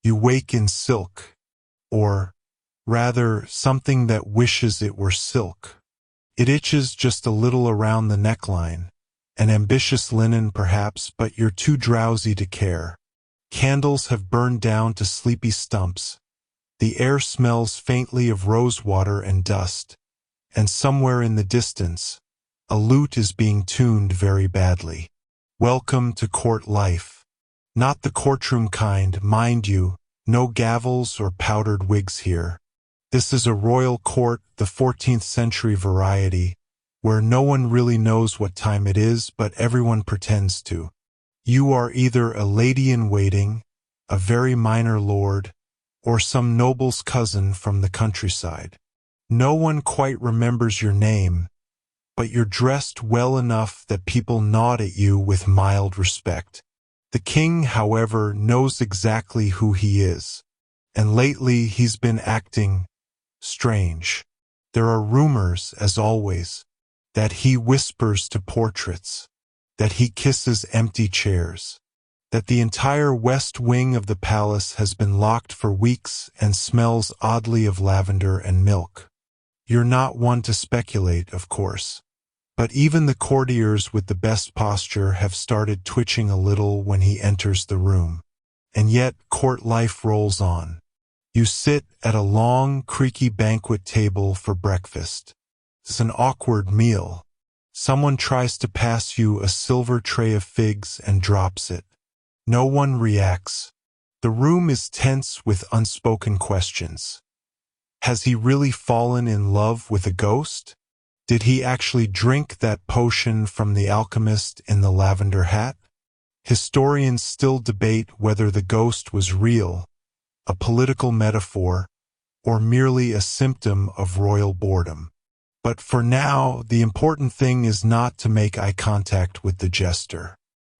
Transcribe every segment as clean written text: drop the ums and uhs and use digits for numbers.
You wake in silk, or, rather, something that wishes it were silk. It itches just a little around the neckline, an ambitious linen perhaps, but you're too drowsy to care. Candles have burned down to sleepy stumps. The air smells faintly of rosewater and dust, and somewhere in the distance, a lute is being tuned very badly. Welcome to court life. Not the courtroom kind, mind you, no gavels or powdered wigs here. This is a royal court, the 14th century variety, where no one really knows what time it is, but everyone pretends to. You are either a lady-in-waiting, a very minor lord, or some noble's cousin from the countryside. No one quite remembers your name, but you're dressed well enough that people nod at you with mild respect. The king, however, knows exactly who he is, and lately he's been acting strange. There are rumors, as always, that he whispers to portraits, that he kisses empty chairs, that the entire west wing of the palace has been locked for weeks and smells oddly of lavender and milk. You're not one to speculate, of course, but even the courtiers with the best posture have started twitching a little when he enters the room. And yet court life rolls on. You sit at a long, creaky banquet table for breakfast. It's an awkward meal. Someone tries to pass you a silver tray of figs and drops it. No one reacts. The room is tense with unspoken questions. Has he really fallen in love with a ghost? Did he actually drink that potion from the alchemist in the lavender hat? Historians still debate whether the ghost was real, a political metaphor, or merely a symptom of royal boredom. But for now, the important thing is not to make eye contact with the jester.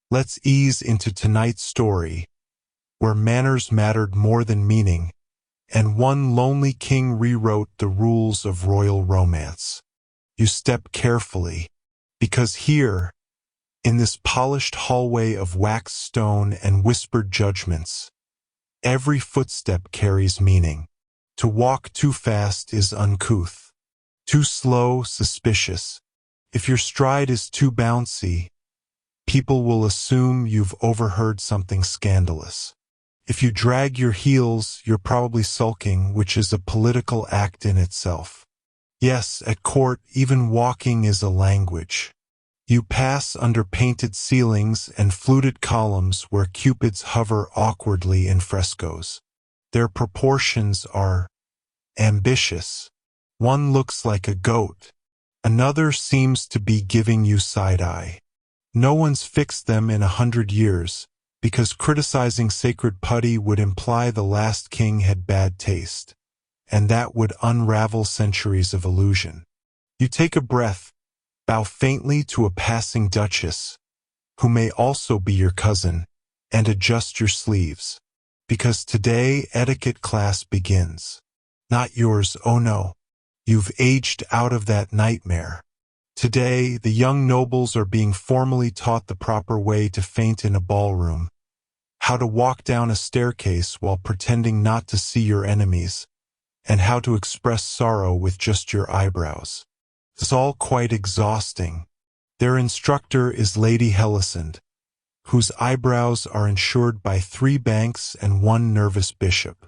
Let's ease into tonight's story, where manners mattered more than meaning, and one lonely king rewrote the rules of royal romance. You step carefully, because here, in this polished hallway of waxed stone and whispered judgments, every footstep carries meaning. To walk too fast is uncouth, too slow, suspicious. If your stride is too bouncy, people will assume you've overheard something scandalous. If you drag your heels, you're probably sulking, which is a political act in itself. Yes, at court, even walking is a language. You pass under painted ceilings and fluted columns where cupids hover awkwardly in frescoes. Their proportions are ambitious. One looks like a goat. Another seems to be giving you side-eye. No one's fixed them in 100 years, because criticizing sacred putty would imply the last king had bad taste, and that would unravel centuries of illusion. You take a breath, bow faintly to a passing duchess, who may also be your cousin, and adjust your sleeves, because today etiquette class begins. Not yours, oh no. You've aged out of that nightmare. Today, the young nobles are being formally taught the proper way to faint in a ballroom, how to walk down a staircase while pretending not to see your enemies, and how to express sorrow with just your eyebrows. It's all quite exhausting. Their instructor is Lady Helisand, whose eyebrows are insured by 3 banks and 1 nervous bishop.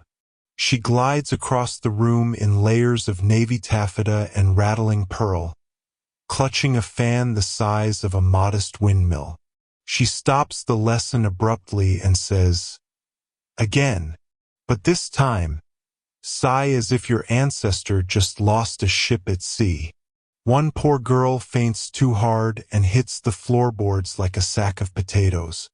She glides across the room in layers of navy taffeta and rattling pearl, clutching a fan the size of a modest windmill. She stops the lesson abruptly and says, "Again, but this time, sigh as if your ancestor just lost a ship at sea." One poor girl faints too hard and hits the floorboards like a sack of potatoes.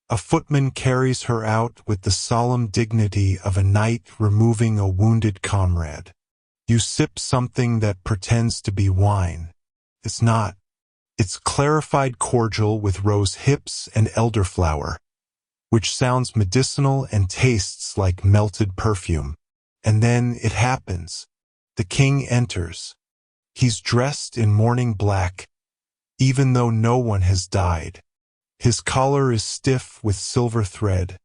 A footman carries her out with the solemn dignity of a knight removing a wounded comrade. You sip something that pretends to be wine. It's not. It's clarified cordial with rose hips and elderflower, which sounds medicinal and tastes like melted perfume. And then it happens. The king enters. He's dressed in mourning black, even though no one has died. His collar is stiff with silver thread,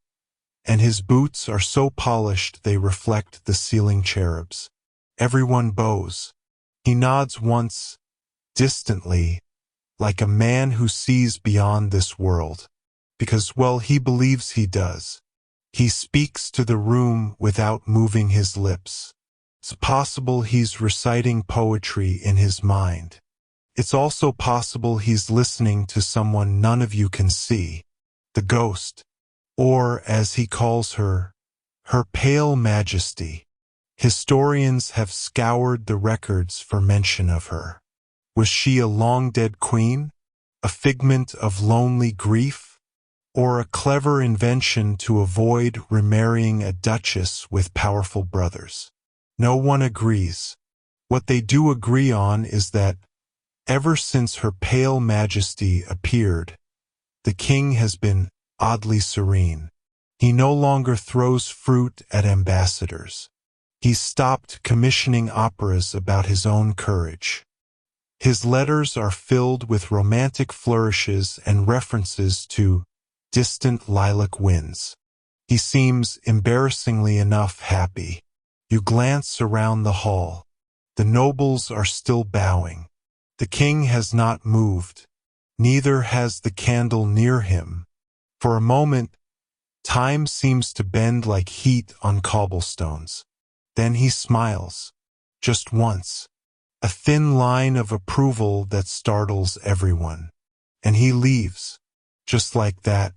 and his boots are so polished they reflect the ceiling cherubs. Everyone bows. He nods once, distantly, like a man who sees beyond this world. Because, well, he believes he does. He speaks to the room without moving his lips. It's possible he's reciting poetry in his mind. It's also possible he's listening to someone none of you can see, the ghost, or, as he calls her, her pale majesty. Historians have scoured the records for mention of her. Was she a long-dead queen, a figment of lonely grief, or a clever invention to avoid remarrying a duchess with powerful brothers? No one agrees. What they do agree on is that, ever since her pale majesty appeared, the king has been oddly serene. He no longer throws fruit at ambassadors. He's stopped commissioning operas about his own courage. His letters are filled with romantic flourishes and references to distant lilac winds. He seems, embarrassingly enough, happy. You glance around the hall. The nobles are still bowing. The king has not moved. Neither has the candle near him. For a moment, time seems to bend like heat on cobblestones. Then he smiles. Just once. A thin line of approval that startles everyone. And he leaves. Just like that.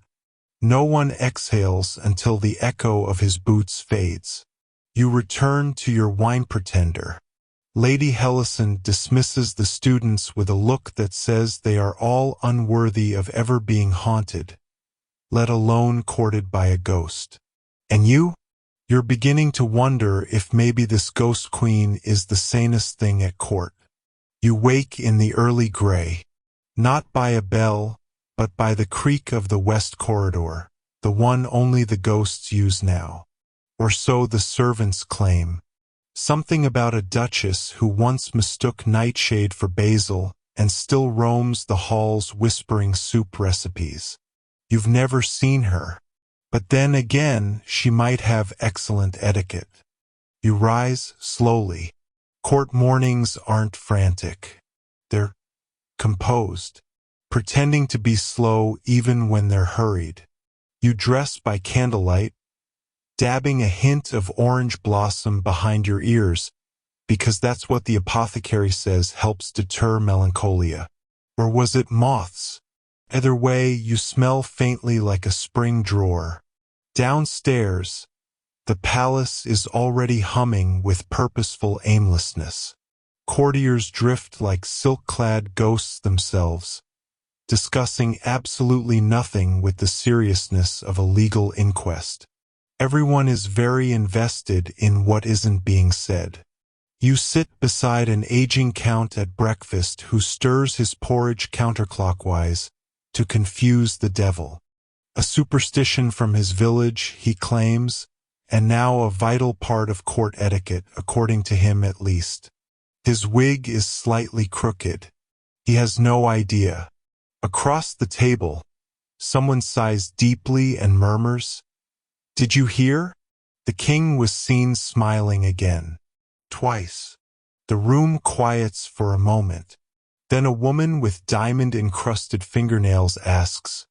No one exhales until the echo of his boots fades. You return to your wine pretender. Lady Hellison dismisses the students with a look that says they are all unworthy of ever being haunted, let alone courted by a ghost. And you? You're beginning to wonder if maybe this ghost queen is the sanest thing at court. You wake in the early gray, not by a bell, but by the creak of the west corridor, the one only the ghosts use now. Or so the servants claim. Something about a duchess who once mistook nightshade for basil and still roams the halls whispering soup recipes. You've never seen her. But then again, she might have excellent etiquette. You rise slowly. Court mornings aren't frantic. They're composed, pretending to be slow even when they're hurried. You dress by candlelight, dabbing a hint of orange blossom behind your ears, because that's what the apothecary says helps deter melancholia. Or was it moths? Either way, you smell faintly like a spring drawer. Downstairs, the palace is already humming with purposeful aimlessness. Courtiers drift like silk-clad ghosts themselves, discussing absolutely nothing with the seriousness of a legal inquest. Everyone is very invested in what isn't being said. You sit beside an aging count at breakfast who stirs his porridge counterclockwise to confuse the devil. A superstition from his village, he claims, and now a vital part of court etiquette, according to him at least. His wig is slightly crooked. He has no idea. Across the table, someone sighs deeply and murmurs, "Did you hear?" The king was seen smiling again. Twice. The room quiets for a moment. Then a woman with diamond-encrusted fingernails asks,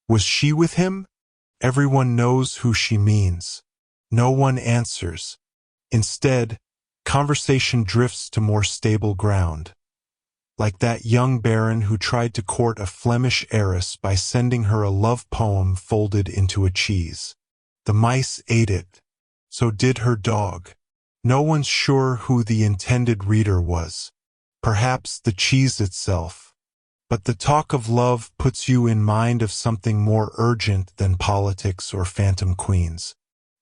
"Was she with him?" Everyone knows who she means. No one answers. Instead, conversation drifts to more stable ground. Like that young baron who tried to court a Flemish heiress by sending her a love poem folded into a cheese. The mice ate it. So did her dog. No one's sure who the intended reader was. Perhaps the cheese itself. But the talk of love puts you in mind of something more urgent than politics or phantom queens.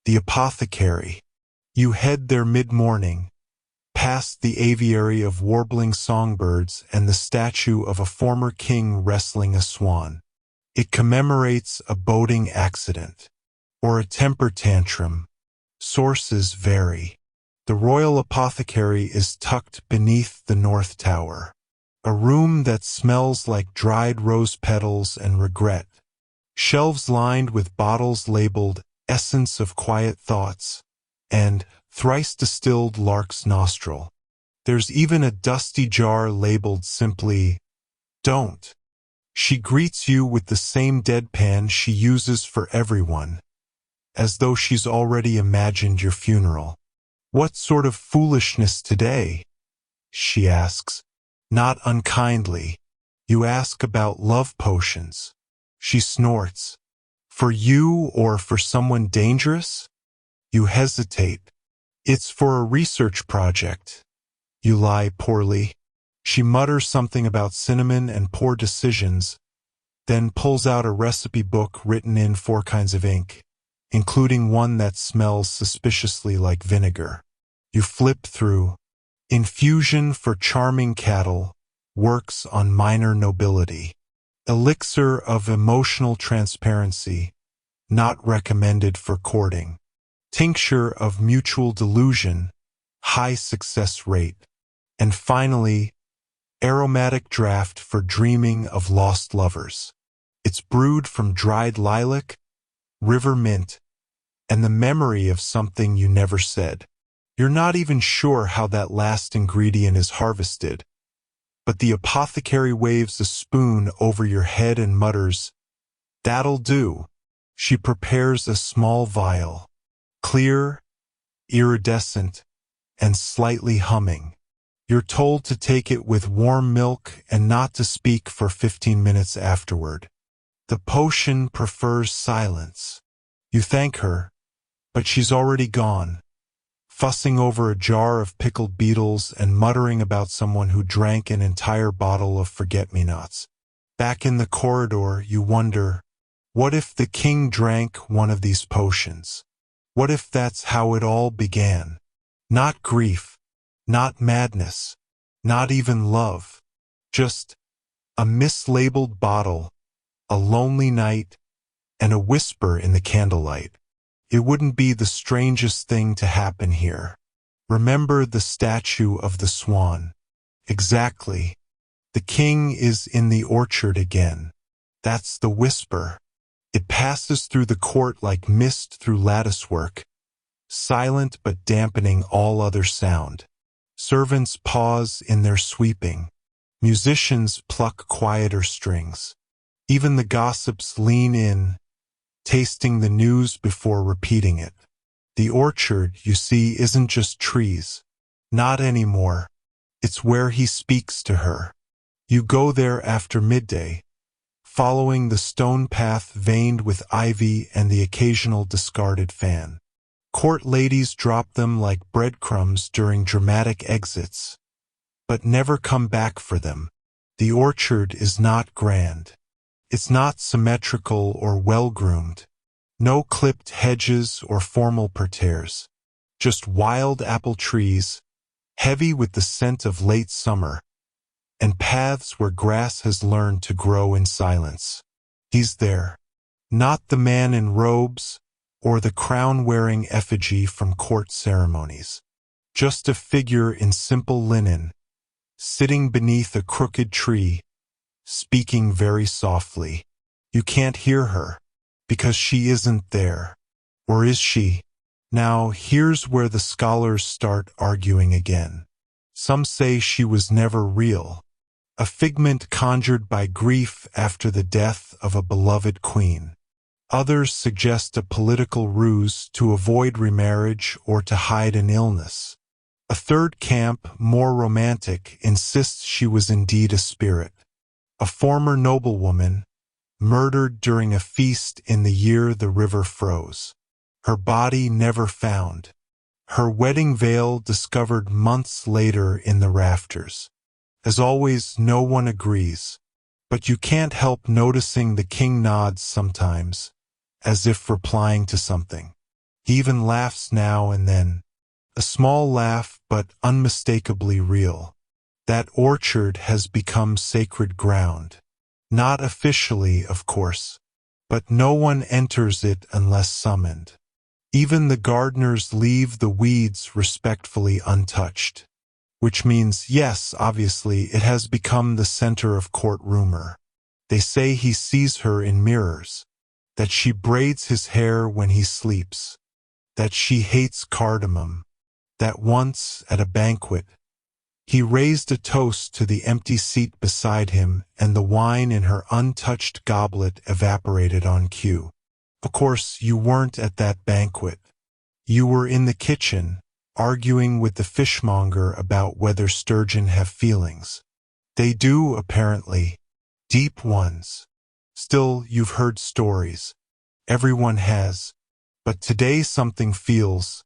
The apothecary. You head there mid-morning, past the aviary of warbling songbirds and the statue of a former king wrestling a swan. It commemorates a boating accident. Or a temper tantrum. Sources vary. The royal apothecary is tucked beneath the North Tower. A room that smells like dried rose petals and regret. Shelves lined with bottles labeled essence of quiet thoughts, and thrice distilled lark's nostril. There's even a dusty jar labeled simply, "Don't." She greets you with the same deadpan she uses for everyone, as though she's already imagined your funeral. "What sort of foolishness today?" she asks, not unkindly. "You ask about love potions." She snorts. "For you or for someone dangerous?" You hesitate. "It's for a research project." You lie poorly. She mutters something about cinnamon and poor decisions, then pulls out a recipe book written in 4 kinds of ink, including one that smells suspiciously like vinegar. You flip through. "Infusion for charming cattle, works on minor nobility. Elixir of emotional transparency, not recommended for courting. Tincture of mutual delusion, high success rate." And finally, aromatic draft for dreaming of lost lovers. It's brewed from dried lilac, river mint, and the memory of something you never said. You're not even sure how that last ingredient is harvested, but the apothecary waves a spoon over your head and mutters, "That'll do." She prepares a small vial, clear, iridescent, and slightly humming. You're told to take it with warm milk and not to speak for 15 minutes afterward. The potion prefers silence. You thank her, but she's already gone, fussing over a jar of pickled beetles and muttering about someone who drank an entire bottle of forget-me-nots. Back in the corridor, you wonder, what if the king drank one of these potions? What if that's how it all began? Not grief, not madness, not even love. Just a mislabeled bottle, a lonely night, and a whisper in the candlelight. It wouldn't be the strangest thing to happen here. Remember the statue of the swan. Exactly. The king is in the orchard again. That's the whisper. It passes through the court like mist through latticework, silent but dampening all other sound. Servants pause in their sweeping. Musicians pluck quieter strings. Even the gossips lean in, tasting the news before repeating it. The orchard, you see, isn't just trees. Not anymore. It's where he speaks to her. You go there after midday, following the stone path veined with ivy and the occasional discarded fan. Court ladies drop them like breadcrumbs during dramatic exits, but never come back for them. The orchard is not grand. It's not symmetrical or well-groomed. No clipped hedges or formal parterres. Just wild apple trees, heavy with the scent of late summer, and paths where grass has learned to grow in silence. He's there. Not the man in robes, or the crown-wearing effigy from court ceremonies. Just a figure in simple linen, sitting beneath a crooked tree, speaking very softly. You can't hear her, because she isn't there. Or is she? Now, here's where the scholars start arguing again. Some say she was never real, a figment conjured by grief after the death of a beloved queen. Others suggest a political ruse to avoid remarriage or to hide an illness. A third camp, more romantic, insists she was indeed a spirit, a former noblewoman, murdered during a feast in the year the river froze. Her body never found. Her wedding veil discovered months later in the rafters. As always, no one agrees, but you can't help noticing the king nods sometimes, as if replying to something. He even laughs now and then. A small laugh, but unmistakably real. That orchard has become sacred ground. Not officially, of course, but no one enters it unless summoned. Even the gardeners leave the weeds respectfully untouched. Which means, yes, obviously, it has become the center of court rumor. They say he sees her in mirrors, that she braids his hair when he sleeps, that she hates cardamom, that once, at a banquet, he raised a toast to the empty seat beside him and the wine in her untouched goblet evaporated on cue. Of course, you weren't at that banquet. You were in the kitchen, arguing with the fishmonger about whether sturgeon have feelings. They do, apparently. Deep ones. Still, you've heard stories. Everyone has. But today something feels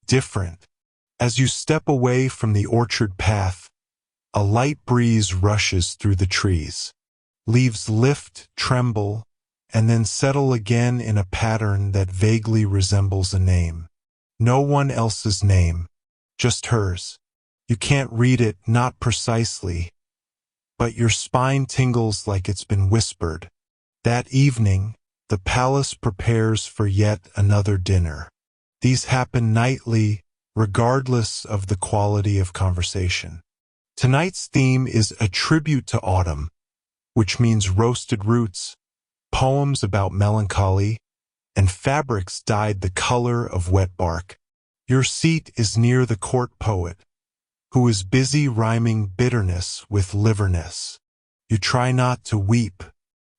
different. As you step away from the orchard path, a light breeze rushes through the trees. Leaves lift, tremble, and then settle again in a pattern that vaguely resembles a name. No one else's name, just hers. You can't read it, not precisely, but your spine tingles like it's been whispered. That evening, the palace prepares for yet another dinner. These happen nightly, regardless of the quality of conversation. Tonight's theme is a tribute to autumn, which means roasted roots, poems about melancholy, and fabrics dyed the color of wet bark. Your seat is near the court poet, who is busy rhyming bitterness with liverness. You try not to weep.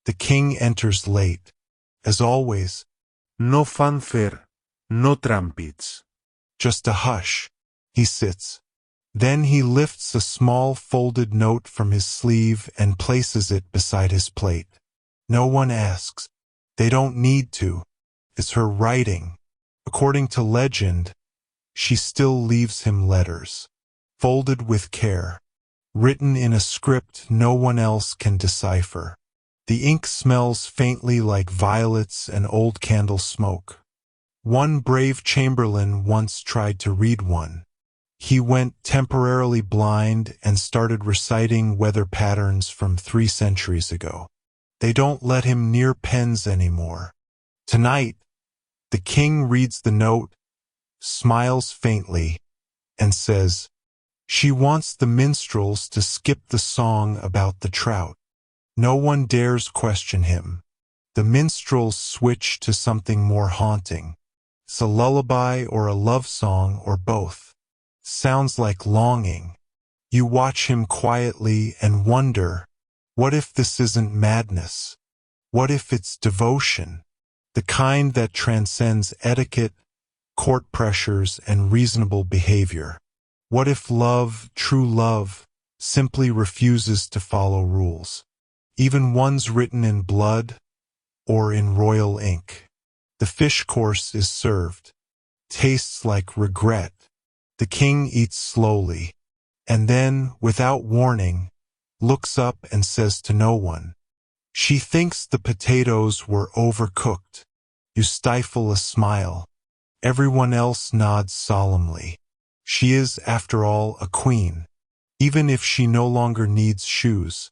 The king enters late. As always, no fanfare, no trumpets. Just a hush. He sits. Then he lifts a small folded note from his sleeve and places it beside his plate. No one asks. They don't need to. It's her writing. According to legend, she still leaves him letters, folded with care, written in a script no one else can decipher. The ink smells faintly like violets and old candle smoke. One brave chamberlain once tried to read one. He went temporarily blind and started reciting weather patterns from 3 centuries ago. They don't let him near pens anymore. Tonight, the king reads the note, smiles faintly, and says, "She wants the minstrels to skip the song about the trout." No one dares question him. The minstrels switch to something more haunting. It's a lullaby or a love song or both. Sounds like longing. You watch him quietly and wonder, what if this isn't madness? What if it's devotion? The kind that transcends etiquette, court pressures, and reasonable behavior. What if love, true love, simply refuses to follow rules? Even ones written in blood or in royal ink. The fish course is served. Tastes like regret. The king eats slowly, and then, without warning, looks up and says to no one, "She thinks the potatoes were overcooked." You stifle a smile. Everyone else nods solemnly. She is, after all, a queen, even if she no longer needs shoes.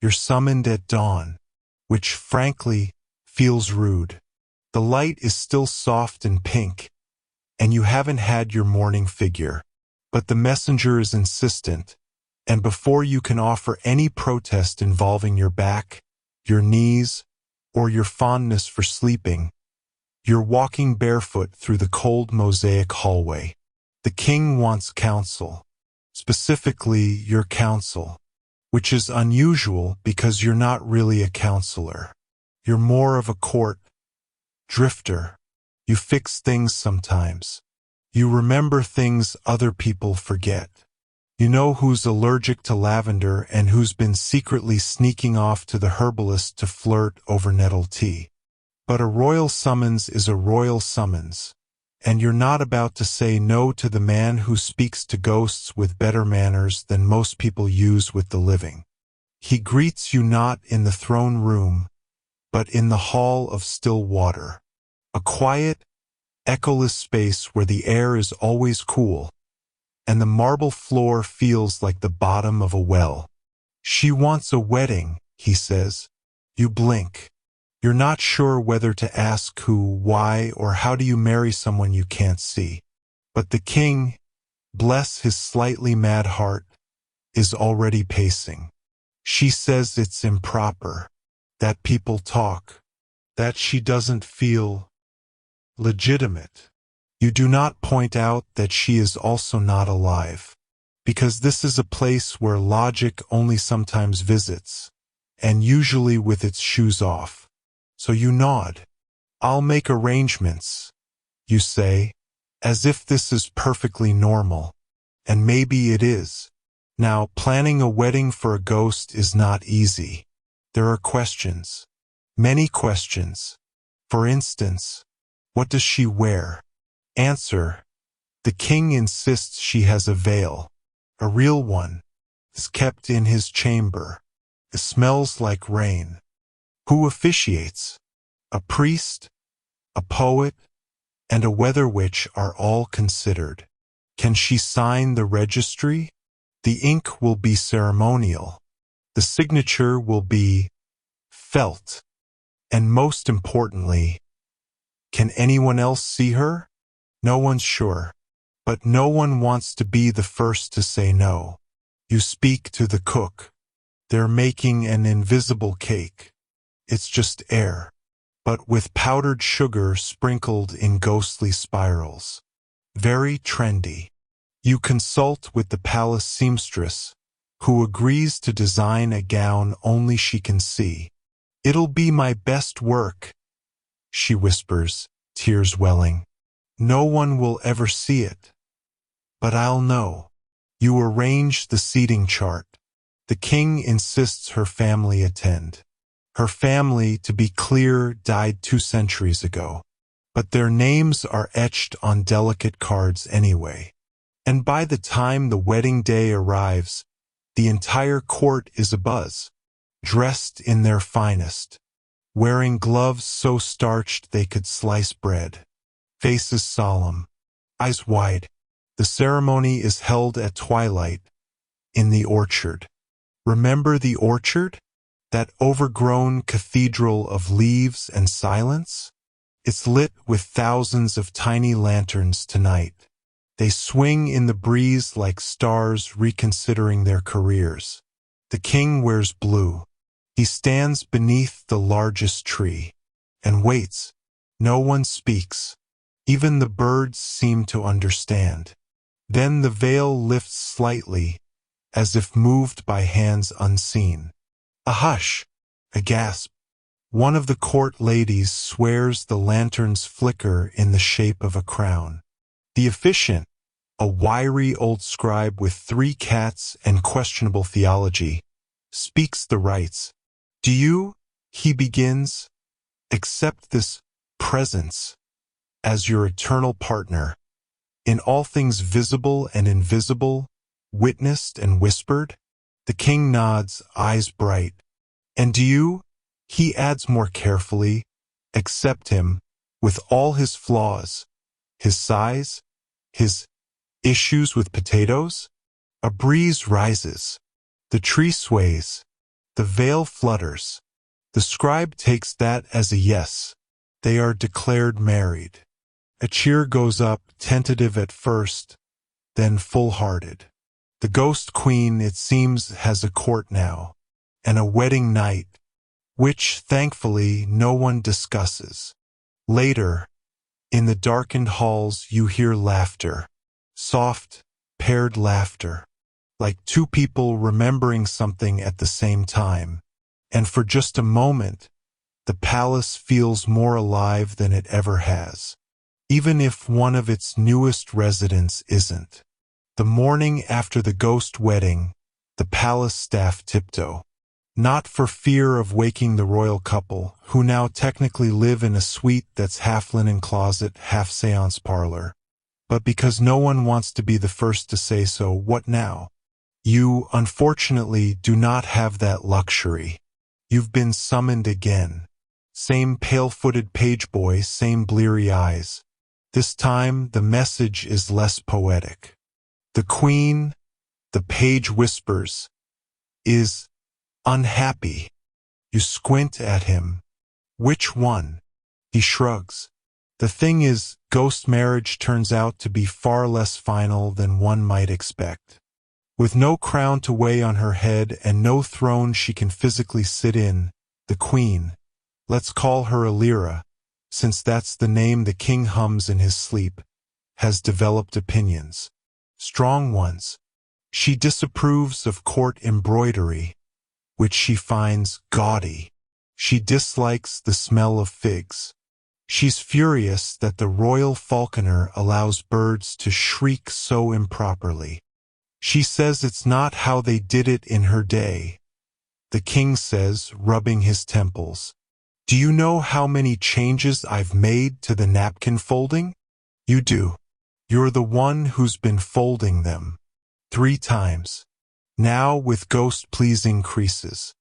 You're summoned at dawn, which, frankly, feels rude. The light is still soft and pink, and you haven't had your morning figure. But the messenger is insistent, and before you can offer any protest involving your back, your knees, or your fondness for sleeping, you're walking barefoot through the cold mosaic hallway. The king wants counsel, specifically your counsel, which is unusual because you're not really a counselor. You're more of a court drifter. You fix things sometimes. You remember things other people forget. You know who's allergic to lavender and who's been secretly sneaking off to the herbalist to flirt over nettle tea. But a royal summons is a royal summons, and you're not about to say no to the man who speaks to ghosts with better manners than most people use with the living. He greets you not in the throne room, but in the hall of still water, a quiet, echoless space where the air is always cool, and the marble floor feels like the bottom of a well. "She wants a wedding," he says. You blink. You're not sure whether to ask who, why, or how do you marry someone you can't see. But the king, bless his slightly mad heart, is already pacing. She says it's improper, that people talk, that she doesn't feel legitimate. You do not point out that she is also not alive, because this is a place where logic only sometimes visits, and usually with its shoes off. So you nod. I'll make arrangements, you say, as if this is perfectly normal. And maybe it is. Now, planning a wedding for a ghost is not easy. There are questions. Many questions. For instance, what does she wear? Answer: the king insists she has a veil. A real one. Is kept in his chamber. It smells like rain. Who officiates? A priest, a poet, and a weather witch are all considered. Can she sign the registry? The ink will be ceremonial. The signature will be felt. And most importantly, can anyone else see her? No one's sure. But no one wants to be the first to say no. You speak to the cook. They're making an invisible cake. It's just air, but with powdered sugar sprinkled in ghostly spirals. Very trendy. You consult with the palace seamstress, who agrees to design a gown only she can see. It'll be my best work, she whispers, tears welling. No one will ever see it. But I'll know. You arrange the seating chart. The king insists her family attend. Her family, to be clear, died 2 centuries ago. But their names are etched on delicate cards anyway. And by the time the wedding day arrives, the entire court is abuzz, dressed in their finest, wearing gloves so starched they could slice bread. Faces solemn, eyes wide. The ceremony is held at twilight, in the orchard. Remember the orchard? That overgrown cathedral of leaves and silence? It's lit with thousands of tiny lanterns tonight. They swing in the breeze like stars reconsidering their careers. The king wears blue. He stands beneath the largest tree and waits. No one speaks. Even the birds seem to understand. Then the veil lifts slightly, as if moved by hands unseen. A hush, a gasp. One of the court ladies swears the lanterns flicker in the shape of a crown. The officiant, a wiry old scribe with 3 cats and questionable theology, speaks the rites. Do you, he begins, accept this presence as your eternal partner, in all things visible and invisible, witnessed and whispered? The king nods, eyes bright. And do you, he adds more carefully, accept him with all his flaws, his size, his issues with potatoes? A breeze rises. The tree sways. The veil flutters. The scribe takes that as a yes. They are declared married. A cheer goes up, tentative at first, then full-hearted. The ghost queen, it seems, has a court now, and a wedding night, which, thankfully, no one discusses. Later, in the darkened halls, you hear laughter. Soft, paired laughter, like 2 people remembering something at the same time. And for just a moment, the palace feels more alive than it ever has, even if one of its newest residents isn't. The morning after the ghost wedding, the palace staff tiptoe, not for fear of waking the royal couple, who now technically live in a suite that's half linen closet, half seance parlor, but because no one wants to be the first to say so. What now? You, unfortunately, do not have that luxury. You've been summoned again. Same pale-footed page boy, same bleary eyes. This time, the message is less poetic. The queen, the page whispers, is unhappy. You squint at him. Which one? He shrugs. The thing is, ghost marriage turns out to be far less final than one might expect. With no crown to weigh on her head and no throne she can physically sit in, the queen, let's call her Elira, since that's the name the king hums in his sleep, has developed opinions. Strong ones. She disapproves of court embroidery, which she finds gaudy. She dislikes the smell of figs. She's furious that the royal falconer allows birds to shriek so improperly. She says it's not how they did it in her day. The king says, rubbing his temples, "Do you know how many changes I've made to the napkin folding?" "You do. You're the one who's been folding them 3 times. Now with ghost-pleasing creases."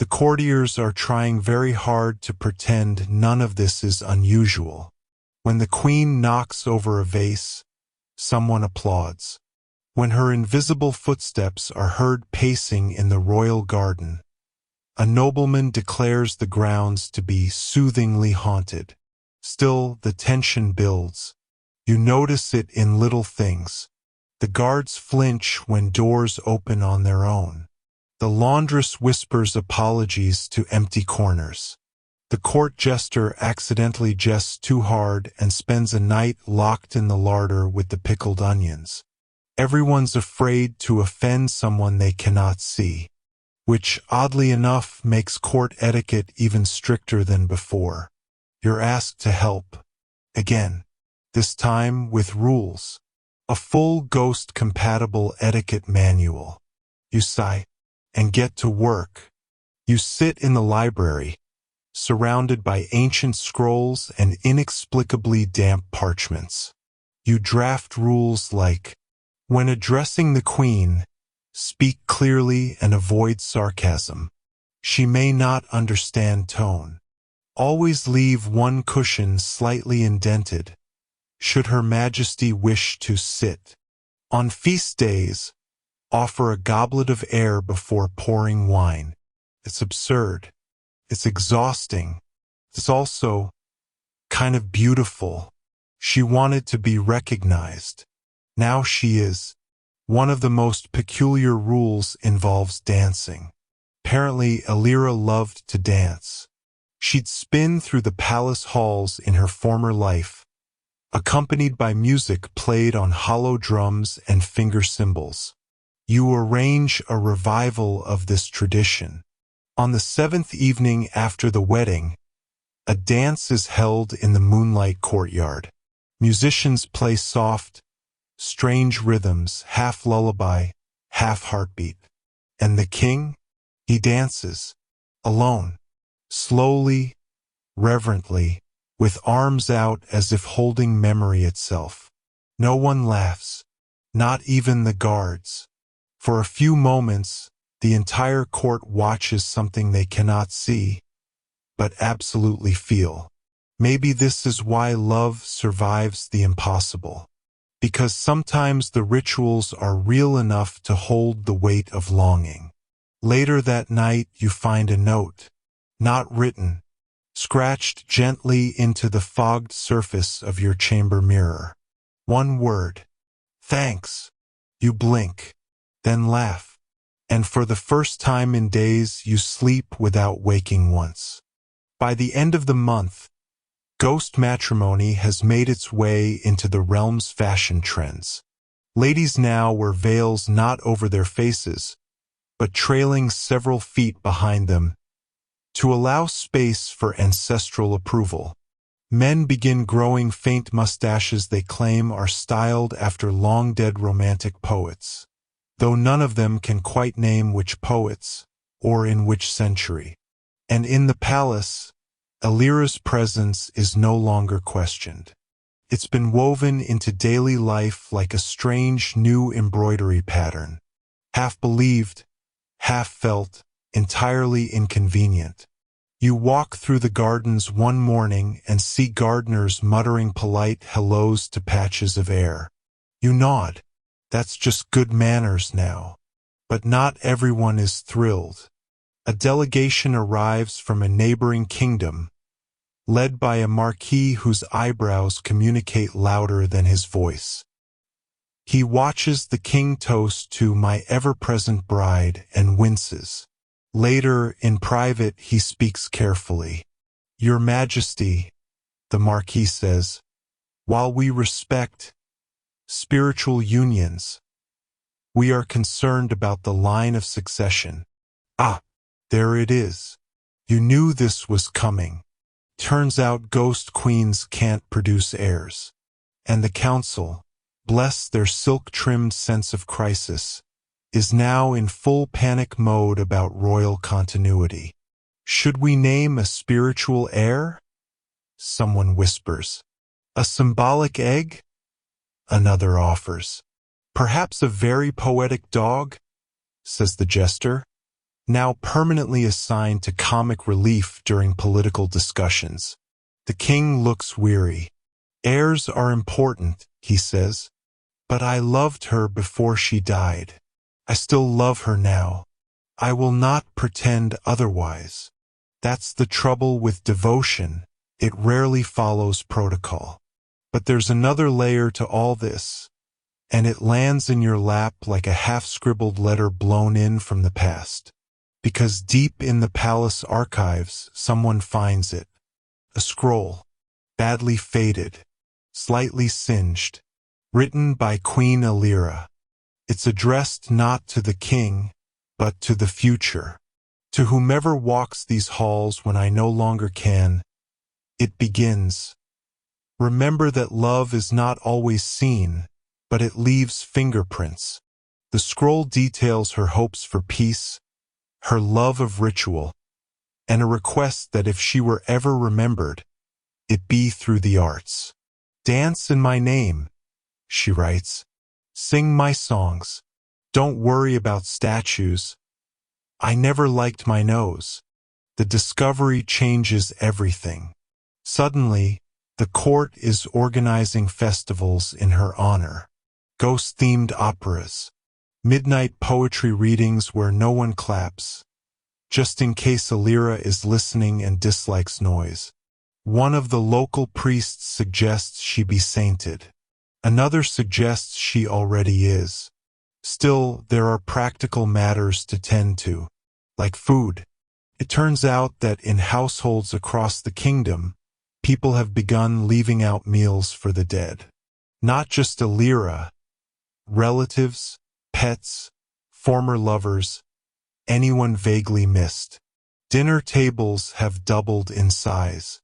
The courtiers are trying very hard to pretend none of this is unusual. When the queen knocks over a vase, someone applauds. When her invisible footsteps are heard pacing in the royal garden, a nobleman declares the grounds to be soothingly haunted. Still, the tension builds. You notice it in little things. The guards flinch when doors open on their own. The laundress whispers apologies to empty corners. The court jester accidentally jests too hard and spends a night locked in the larder with the pickled onions. Everyone's afraid to offend someone they cannot see, which, oddly enough, makes court etiquette even stricter than before. You're asked to help. Again, this time with rules. A full ghost-compatible etiquette manual. You sigh and get to work. You sit in the library, surrounded by ancient scrolls and inexplicably damp parchments. You draft rules like, when addressing the queen, speak clearly and avoid sarcasm. She may not understand tone. Always leave one cushion slightly indented, should Her Majesty wish to sit. On feast days, offer a goblet of air before pouring wine. It's absurd. It's exhausting. It's also kind of beautiful. She wanted to be recognized. Now she is. One of the most peculiar rules involves dancing. Apparently, Elira loved to dance. She'd spin through the palace halls in her former life, accompanied by music played on hollow drums and finger cymbals. You arrange a revival of this tradition. On the 7th evening after the wedding, a dance is held in the moonlight courtyard. Musicians play soft, strange rhythms, half lullaby, half heartbeat. And the king? He dances, alone, slowly, reverently, with arms out as if holding memory itself. No one laughs, not even the guards. For a few moments, the entire court watches something they cannot see, but absolutely feel. Maybe this is why love survives the impossible. Because sometimes the rituals are real enough to hold the weight of longing. Later that night, you find a note, not written, scratched gently into the fogged surface of your chamber mirror. One word, thanks. You blink, then laugh, and for the first time in days you sleep without waking once. By the end of the month, ghost matrimony has made its way into the realm's fashion trends. Ladies now wear veils not over their faces, but trailing several feet behind them, to allow space for ancestral approval. Men begin growing faint mustaches they claim are styled after long-dead romantic poets, though none of them can quite name which poets, or in which century. And in the palace, Elira's presence is no longer questioned. It's been woven into daily life like a strange new embroidery pattern, half believed, half felt, entirely inconvenient. You walk through the gardens one morning and see gardeners muttering polite hellos to patches of air. You nod. That's just good manners now. But not everyone is thrilled. A delegation arrives from a neighboring kingdom, led by a marquis whose eyebrows communicate louder than his voice. He watches the king toast to my ever-present bride and winces. Later, in private, he speaks carefully. Your Majesty, the Marquis says, while we respect spiritual unions, we are concerned about the line of succession. Ah, there it is. You knew this was coming. Turns out ghost queens can't produce heirs. And the council, bless their silk-trimmed sense of crisis, is now in full panic mode about royal continuity. Should we name a spiritual heir? Someone whispers. A symbolic egg? Another offers. Perhaps a very poetic dog? Says the jester, now permanently assigned to comic relief during political discussions. The king looks weary. Heirs are important, he says, but I loved her before she died. I still love her now. I will not pretend otherwise. That's the trouble with devotion. It rarely follows protocol. But there's another layer to all this, and it lands in your lap like a half-scribbled letter blown in from the past. Because deep in the palace archives, someone finds it. A scroll, badly faded, slightly singed, written by Queen Elira. It's addressed not to the king, but to the future. To whomever walks these halls when I no longer can, it begins. Remember that love is not always seen, but it leaves fingerprints. The scroll details her hopes for peace, her love of ritual, and a request that if she were ever remembered, it be through the arts. Dance in my name, she writes. Sing my songs. Don't worry about statues. I never liked my nose. The discovery changes everything. Suddenly, the court is organizing festivals in her honor. Ghost-themed operas. Midnight poetry readings where no one claps, just in case Elira is listening and dislikes noise. One of the local priests suggests she be sainted. Another suggests she already is. Still, there are practical matters to tend to, like food. It turns out that in households across the kingdom, people have begun leaving out meals for the dead. Not just Elira, relatives, pets, former lovers, anyone vaguely missed. Dinner tables have doubled in size.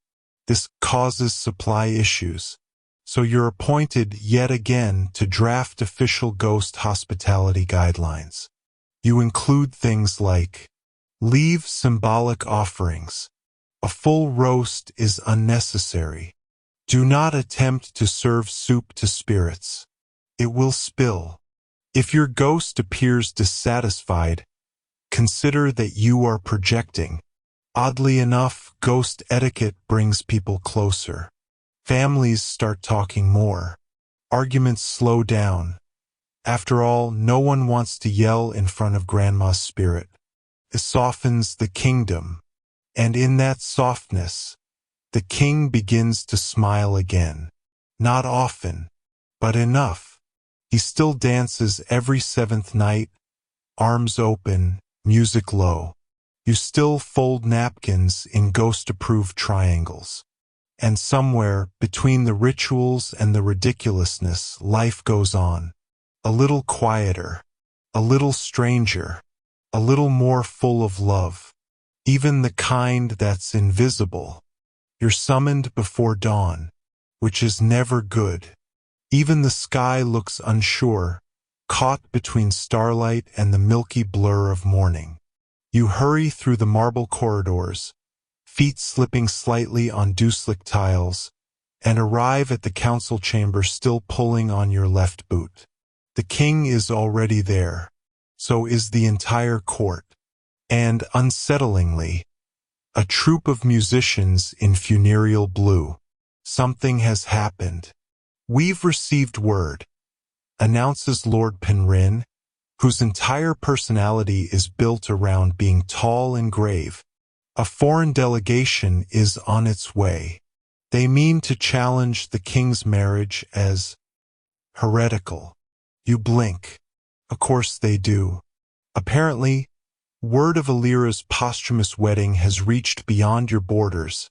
This causes supply issues. So you're appointed yet again to draft official ghost hospitality guidelines. You include things like, leave symbolic offerings. A full roast is unnecessary. Do not attempt to serve soup to spirits. It will spill. If your ghost appears dissatisfied, consider that you are projecting. Oddly enough, ghost etiquette brings people closer. Families start talking more. Arguments slow down. After all, no one wants to yell in front of Grandma's spirit. It softens the kingdom. And in that softness, the king begins to smile again. Not often, but enough. He still dances every seventh night, arms open, music low. You still fold napkins in ghost-approved triangles. And somewhere, between the rituals and the ridiculousness, life goes on. A little quieter, a little stranger, a little more full of love. Even the kind that's invisible. You're summoned before dawn, which is never good. Even the sky looks unsure, caught between starlight and the milky blur of morning. You hurry through the marble corridors, feet slipping slightly on dew-slick tiles, and arrive at the council chamber still pulling on your left boot. The king is already there. So is the entire court. And, unsettlingly, a troupe of musicians in funereal blue. Something has happened. We've received word, announces Lord Penryn, whose entire personality is built around being tall and grave. A foreign delegation is on its way. They mean to challenge the king's marriage as heretical. You blink. Of course they do. Apparently, word of Elira's posthumous wedding has reached beyond your borders,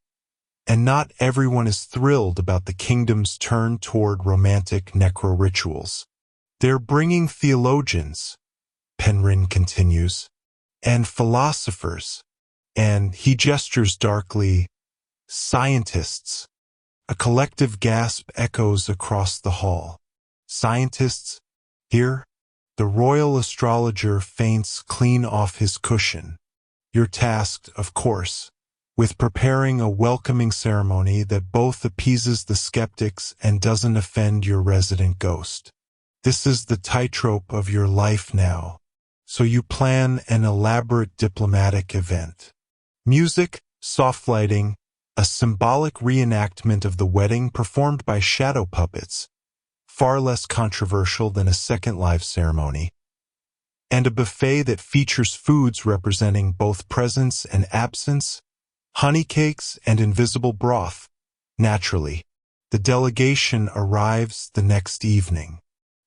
and not everyone is thrilled about the kingdom's turn toward romantic necro-rituals. They're bringing theologians, Penryn continues, and philosophers, and he gestures darkly, scientists. A collective gasp echoes across the hall. Scientists? Here? The royal astrologer faints clean off his cushion. You're tasked, of course, with preparing a welcoming ceremony that both appeases the skeptics and doesn't offend your resident ghost. This is the tightrope of your life now. So you plan an elaborate diplomatic event. Music, soft lighting, a symbolic reenactment of the wedding performed by shadow puppets, far less controversial than a second live ceremony, and a buffet that features foods representing both presence and absence, honey cakes and invisible broth. Naturally, the delegation arrives the next evening.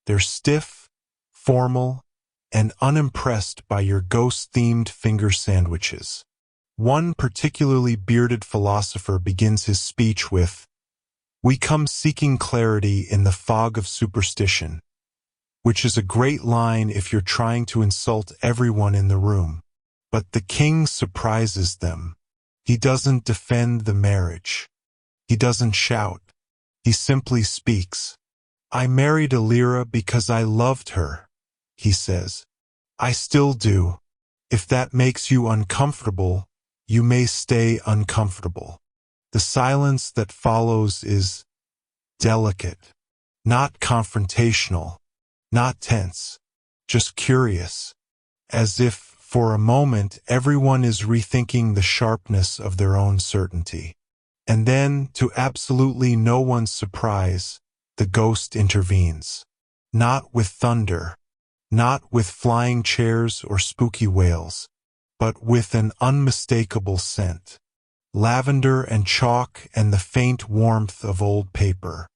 They're stiff, formal, and unimpressed by your ghost-themed finger sandwiches. One particularly bearded philosopher begins his speech with, "We come seeking clarity in the fog of superstition," which is a great line if you're trying to insult everyone in the room. But the king surprises them. He doesn't defend the marriage. He doesn't shout. He simply speaks. "I married Alira because I loved her," he says. "I still do. If that makes you uncomfortable, you may stay uncomfortable." The silence that follows is delicate, not confrontational, not tense, just curious, as if, for a moment, everyone is rethinking the sharpness of their own certainty. And then, to absolutely no one's surprise, the ghost intervenes. Not with thunder, not with flying chairs or spooky wails, but with an unmistakable scent. Lavender and chalk and the faint warmth of old paper.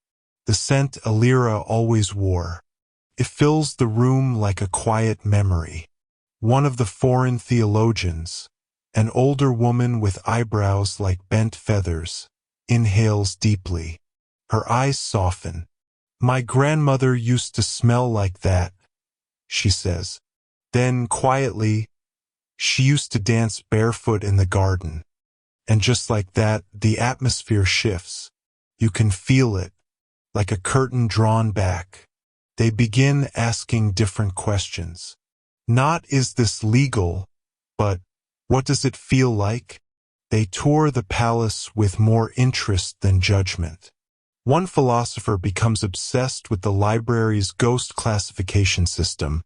The scent Alira always wore. It fills the room like a quiet memory. One of the foreign theologians, an older woman with eyebrows like bent feathers, inhales deeply. Her eyes soften. "My grandmother used to smell like that," she says. Then, quietly, "She used to dance barefoot in the garden." And just like that, the atmosphere shifts. You can feel it, like a curtain drawn back. They begin asking different questions. Not, "Is this legal?" but, "What does it feel like?" They tour the palace with more interest than judgment. One philosopher becomes obsessed with the library's ghost classification system,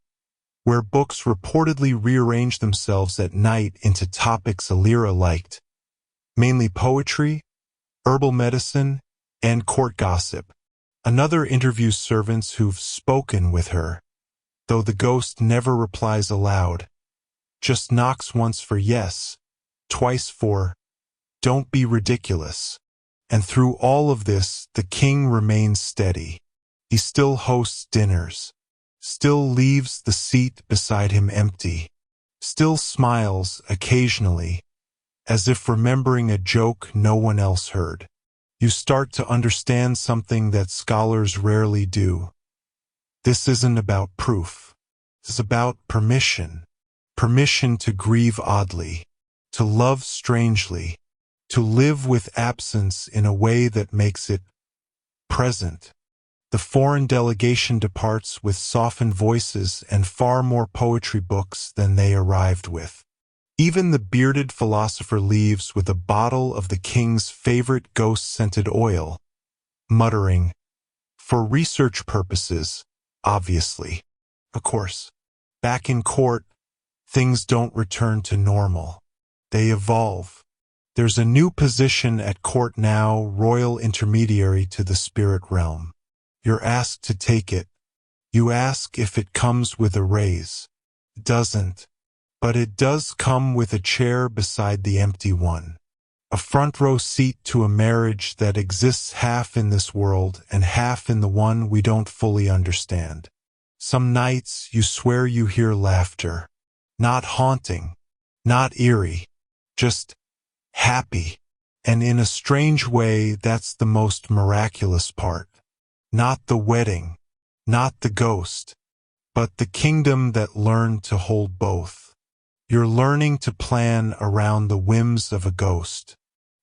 where books reportedly rearrange themselves at night into topics Alira liked, mainly poetry, herbal medicine, and court gossip. Another interviews servants who've spoken with her, though the ghost never replies aloud, just knocks once for yes, twice for "Don't be ridiculous." And through all of this, the king remains steady. He still hosts dinners, still leaves the seat beside him empty, still smiles occasionally, as if remembering a joke no one else heard. You start to understand something that scholars rarely do. This isn't about proof. It's about permission. Permission to grieve oddly, to love strangely, to live with absence in a way that makes it present. The foreign delegation departs with softened voices and far more poetry books than they arrived with. Even the bearded philosopher leaves with a bottle of the king's favorite ghost-scented oil, muttering, "For research purposes, obviously." Of course, back in court, things don't return to normal. They evolve. There's a new position at court now, royal intermediary to the spirit realm. You're asked to take it. You ask if it comes with a raise. It doesn't. But it does come with a chair beside the empty one. A front row seat to a marriage that exists half in this world and half in the one we don't fully understand. Some nights you swear you hear laughter. Not haunting, not eerie, just happy. And in a strange way, that's the most miraculous part. Not the wedding, not the ghost, but the kingdom that learned to hold both. You're learning to plan around the whims of a ghost.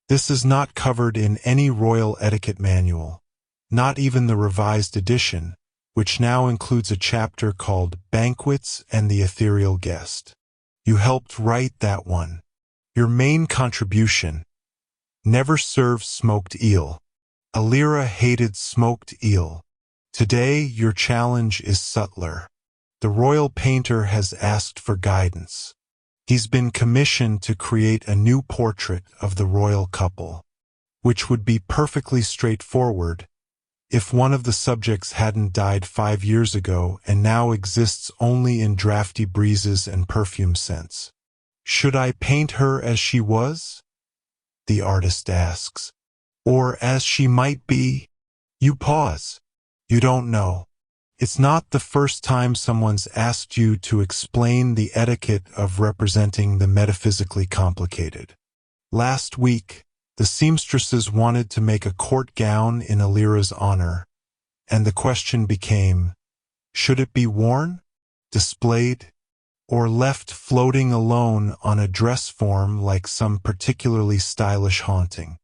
This is not covered in any royal etiquette manual, not even the revised edition, which now includes a chapter called Banquets and the Ethereal Guest. You helped write that one. Your main contribution: never serve smoked eel. Alira hated smoked eel. Today, your challenge is subtler. The royal painter has asked for guidance. He's been commissioned to create a new portrait of the royal couple, which would be perfectly straightforward if one of the subjects hadn't died 5 years ago and now exists only in drafty breezes and perfume scents. Should I paint her as she was? The artist asks. Or as she might be? You pause. You don't know. It's not the first time someone's asked you to explain the etiquette of representing the metaphysically complicated. Last week, the seamstresses wanted to make a court gown in Alira's honor, and the question became, should it be worn, displayed, or left floating alone on a dress form like some particularly stylish haunting?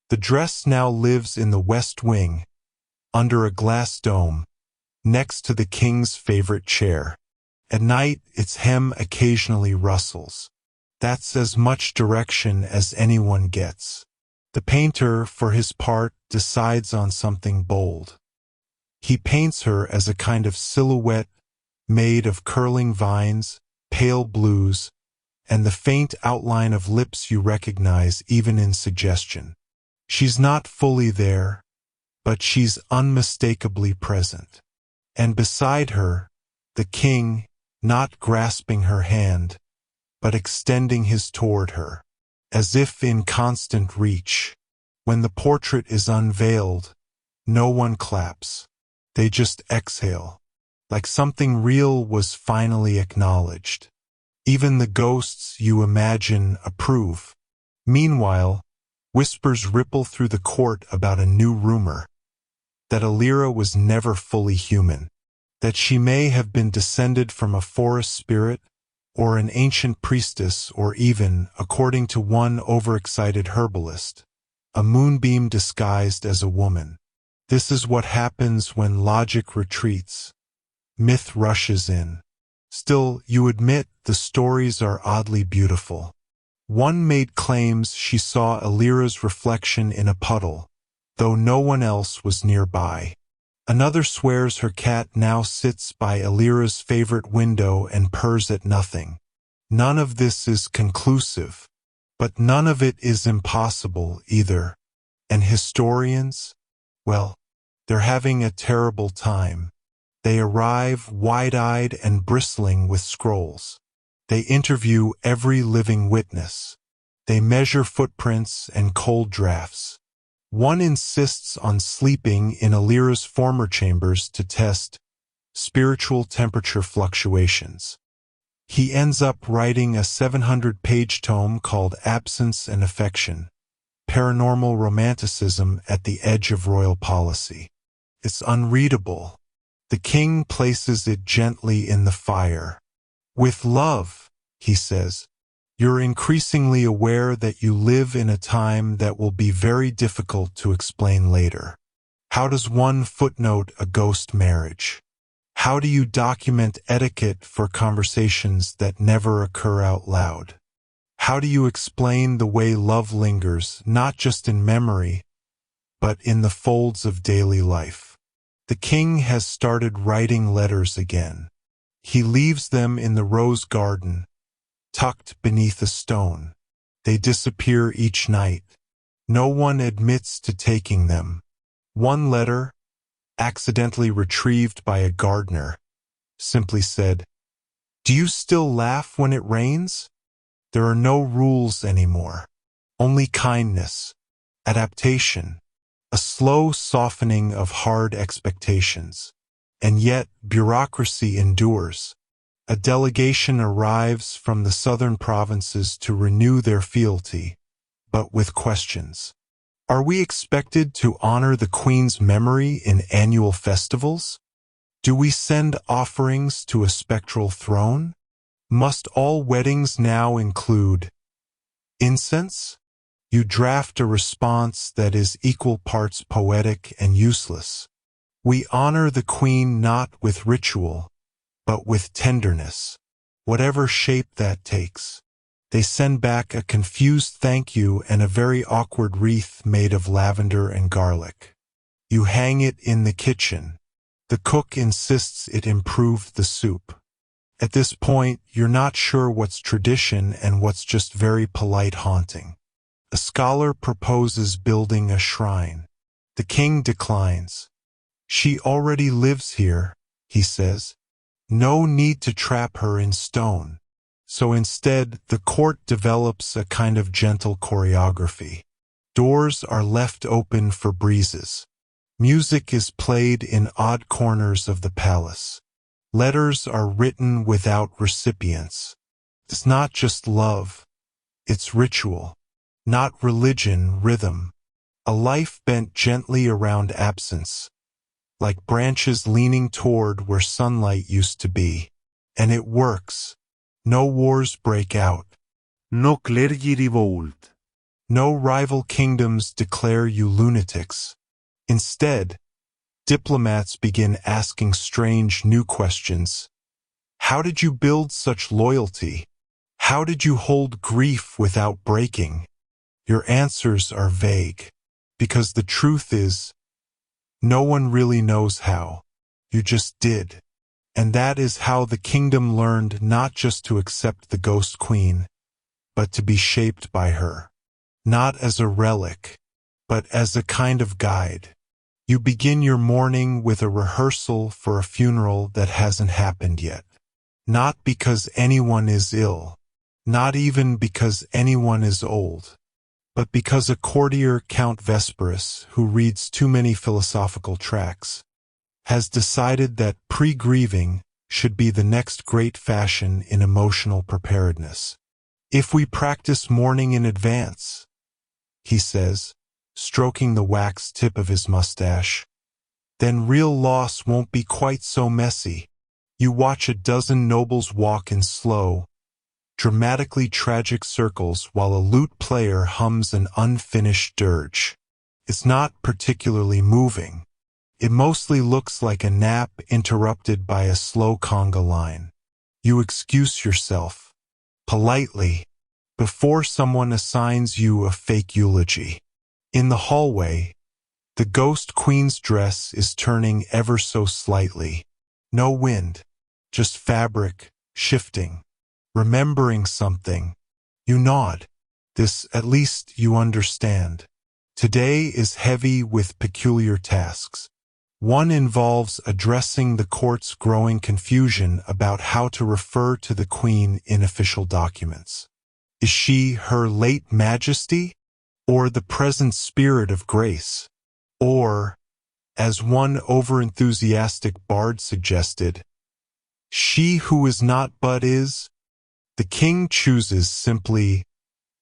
The dress now lives in the West Wing, under a glass dome, next to the king's favorite chair. At night, its hem occasionally rustles. That's as much direction as anyone gets. The painter, for his part, decides on something bold. He paints her as a kind of silhouette made of curling vines, pale blues, and the faint outline of lips you recognize even in suggestion. She's not fully there, but she's unmistakably present. And beside her, the king, not grasping her hand, but extending his toward her, as if in constant reach. When the portrait is unveiled, no one claps. They just exhale, like something real was finally acknowledged. Even the ghosts you imagine approve. Meanwhile, whispers ripple through the court about a new rumor, that Alira was never fully human, that she may have been descended from a forest spirit, or an ancient priestess, or even, according to one overexcited herbalist, a moonbeam disguised as a woman. This is what happens when logic retreats. Myth rushes in. Still, you admit the stories are oddly beautiful. One made claims she saw Alira's reflection in a puddle, though no one else was nearby. Another swears her cat now sits by Alira's favorite window and purrs at nothing. None of this is conclusive, but none of it is impossible either. And historians? Well, they're having a terrible time. They arrive wide-eyed and bristling with scrolls. They interview every living witness. They measure footprints and cold drafts. One insists on sleeping in Alira's former chambers to test spiritual temperature fluctuations. He ends up writing a 700-page tome called Absence and Affection, Paranormal Romanticism at the Edge of Royal Policy. It's unreadable. The king places it gently in the fire. With love, he says, you're increasingly aware that you live in a time that will be very difficult to explain later. How does one footnote a ghost marriage? How do you document etiquette for conversations that never occur out loud? How do you explain the way love lingers, not just in memory, but in the folds of daily life? The king has started writing letters again. He leaves them in the rose garden, tucked beneath a stone. They disappear each night. No one admits to taking them. One letter, accidentally retrieved by a gardener, simply said, "Do you still laugh when it rains?" There are no rules anymore. Only kindness, adaptation, a slow softening of hard expectations. And yet, bureaucracy endures. A delegation arrives from the southern provinces to renew their fealty, but with questions. Are we expected to honor the Queen's memory in annual festivals? Do we send offerings to a spectral throne? Must all weddings now include incense? You draft a response that is equal parts poetic and useless. We honor the Queen not with ritual, but with tenderness, whatever shape that takes. They send back a confused thank you and a very awkward wreath made of lavender and garlic. You hang it in the kitchen. The cook insists it improved the soup. At this point, you're not sure what's tradition and what's just very polite haunting. A scholar proposes building a shrine. The king declines. She already lives here, he says. No need to trap her in stone. So instead, the court develops a kind of gentle choreography. Doors are left open for breezes. Music is played in odd corners of the palace. Letters are written without recipients. It's not just love. It's ritual. Not religion, rhythm. A life bent gently around absence, like branches leaning toward where sunlight used to be. And it works. No wars break out. No clergy revolt. No rival kingdoms declare you lunatics. Instead, diplomats begin asking strange new questions. How did you build such loyalty? How did you hold grief without breaking? Your answers are vague, because the truth is, no one really knows how. You just did. And that is how the kingdom learned not just to accept the ghost queen, but to be shaped by her. Not as a relic, but as a kind of guide. You begin your morning with a rehearsal for a funeral that hasn't happened yet. Not because anyone is ill, not even because anyone is old, but because a courtier Count Vesperus, who reads too many philosophical tracts, has decided that pre-grieving should be the next great fashion in emotional preparedness. If we practice mourning in advance, he says, stroking the wax tip of his mustache, then real loss won't be quite so messy. You watch a dozen nobles walk in slow, dramatically tragic circles while a lute player hums an unfinished dirge. It's not particularly moving. It mostly looks like a nap interrupted by a slow conga line. You excuse yourself, politely, before someone assigns you a fake eulogy. In the hallway, the ghost queen's dress is turning ever so slightly. No wind, just fabric, shifting. Remembering something. You nod. This, at least, you understand. Today is heavy with peculiar tasks. One involves addressing the court's growing confusion about how to refer to the Queen in official documents. Is she Her Late Majesty? Or the present spirit of grace? Or, as one overenthusiastic bard suggested, she who is not but is? The king chooses simply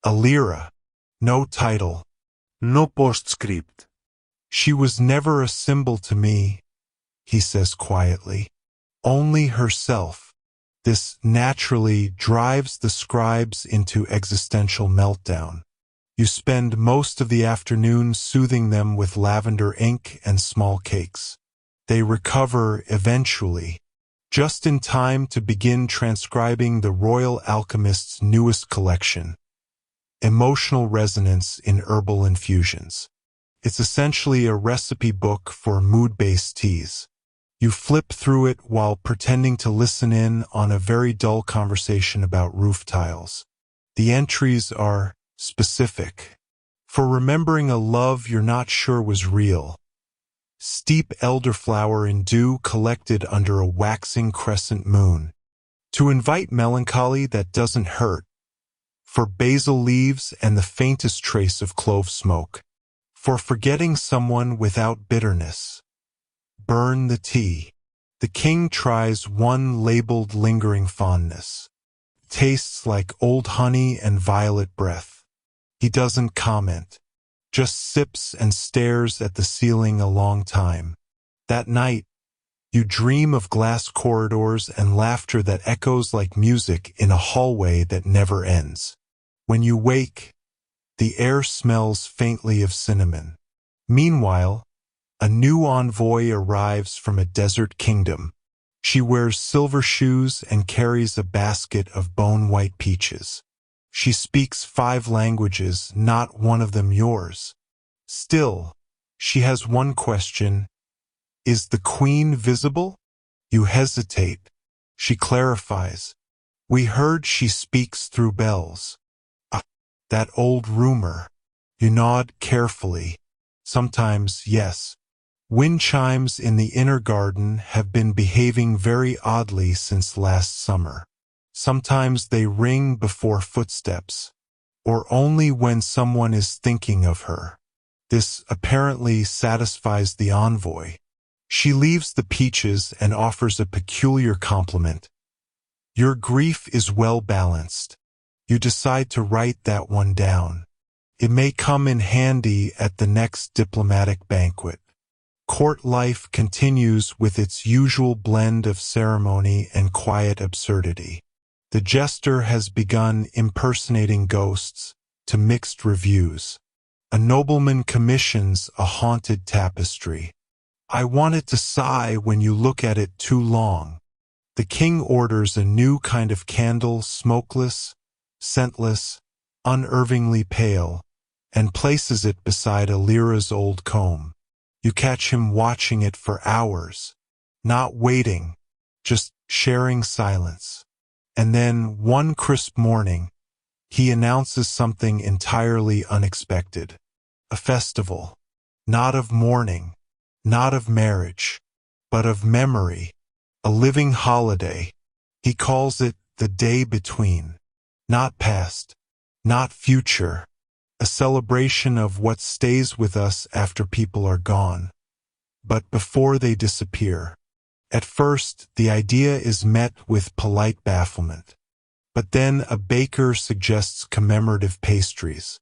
Alira, no title. No postscript. She was never a symbol to me, he says quietly. Only herself. This naturally drives the scribes into existential meltdown. You spend most of the afternoon soothing them with lavender ink and small cakes. They recover eventually, just in time to begin transcribing the Royal Alchemist's newest collection, Emotional Resonance in Herbal Infusions. It's essentially a recipe book for mood-based teas. You flip through it while pretending to listen in on a very dull conversation about roof tiles. The entries are specific. For remembering a love you're not sure was real. Steep elderflower in dew collected under a waxing crescent moon. To invite melancholy that doesn't hurt. For basil leaves and the faintest trace of clove smoke. For forgetting someone without bitterness. Burn the tea. The king tries one labeled lingering fondness. Tastes like old honey and violet breath. He doesn't comment, just sips and stares at the ceiling a long time. That night, you dream of glass corridors and laughter that echoes like music in a hallway that never ends. When you wake, the air smells faintly of cinnamon. Meanwhile, a new envoy arrives from a desert kingdom. She wears silver shoes and carries a basket of bone-white peaches. She speaks 5 languages, not one of them yours. Still, she has one question. Is the queen visible? You hesitate. She clarifies. We heard she speaks through bells. Ah, that old rumor. You nod carefully. Sometimes, yes. Wind chimes in the inner garden have been behaving very oddly since last summer. Sometimes they ring before footsteps, or only when someone is thinking of her. This apparently satisfies the envoy. She leaves the peaches and offers a peculiar compliment. Your grief is well balanced. You decide to write that one down. It may come in handy at the next diplomatic banquet. Court life continues with its usual blend of ceremony and quiet absurdity. The jester has begun impersonating ghosts, to mixed reviews. A nobleman commissions a haunted tapestry. I wanted to sigh when you look at it too long. The king orders a new kind of candle, smokeless, scentless, unervingly pale, and places it beside Alira's old comb. You catch him watching it for hours, not waiting, just sharing silence. And then, one crisp morning, he announces something entirely unexpected. A festival, not of mourning, not of marriage, but of memory, a living holiday. He calls it the day between, not past, not future, a celebration of what stays with us after people are gone, but before they disappear. At first, the idea is met with polite bafflement. But then a baker suggests commemorative pastries.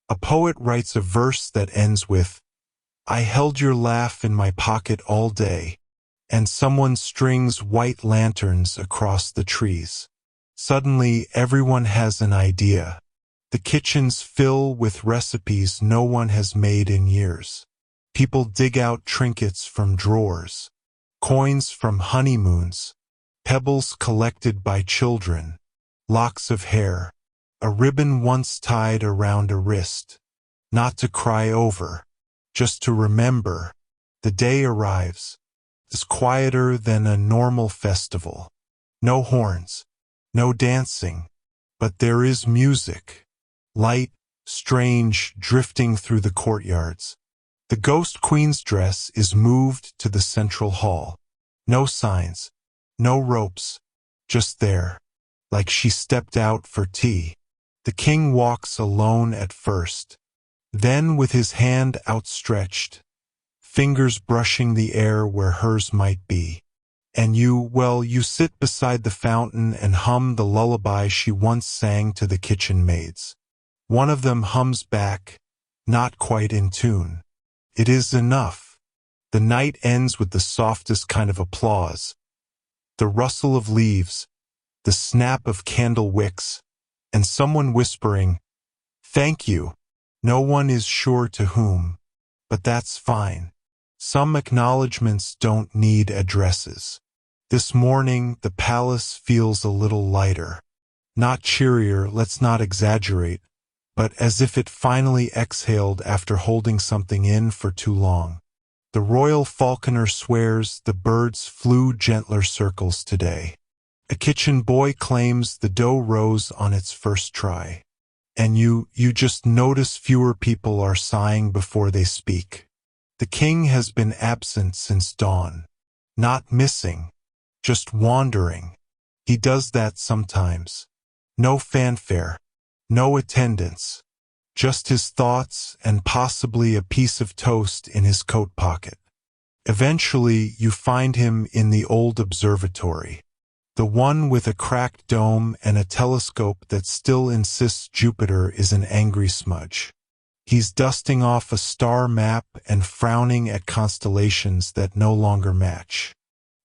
A poet writes a verse that ends with, I held your laugh in my pocket all day, and someone strings white lanterns across the trees. Suddenly, everyone has an idea. The kitchens fill with recipes no one has made in years. People dig out trinkets from drawers, coins from honeymoons, pebbles collected by children, locks of hair, a ribbon once tied around a wrist, not to cry over, just to remember. The day arrives. It's quieter than a normal festival. No horns, no dancing, but there is music. Light, strange, drifting through the courtyards. The ghost queen's dress is moved to the central hall. No signs, no ropes, just there, like she stepped out for tea. The king walks alone at first, then with his hand outstretched, fingers brushing the air where hers might be. And you sit beside the fountain and hum the lullaby she once sang to the kitchen maids. One of them hums back, not quite in tune. It is enough. The night ends with the softest kind of applause. The rustle of leaves, the snap of candle wicks, and someone whispering, Thank you. No one is sure to whom, but that's fine. Some acknowledgments don't need addresses. This morning, the palace feels a little lighter. Not cheerier, let's not exaggerate, but as if it finally exhaled after holding something in for too long. The royal falconer swears the birds flew gentler circles today. A kitchen boy claims the dough rose on its first try. And you just notice fewer people are sighing before they speak. The king has been absent since dawn. Not missing, just wandering. He does that sometimes. No fanfare, no attendance, just his thoughts and possibly a piece of toast in his coat pocket. Eventually, you find him in the old observatory. The one with a cracked dome and a telescope that still insists Jupiter is an angry smudge. He's dusting off a star map and frowning at constellations that no longer match.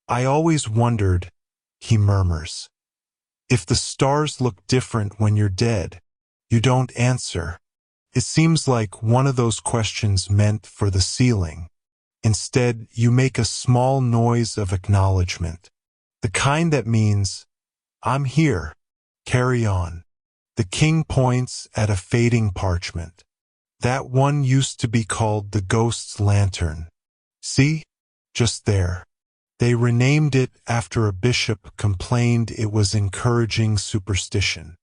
I always wondered, he murmurs, if the stars look different when you're dead. You don't answer. It seems like one of those questions meant for the ceiling. Instead, you make a small noise of acknowledgement. The kind that means, I'm here. Carry on. The king points at a fading parchment. That one used to be called the ghost's lantern. See? Just there. They renamed it after a bishop complained it was encouraging superstition.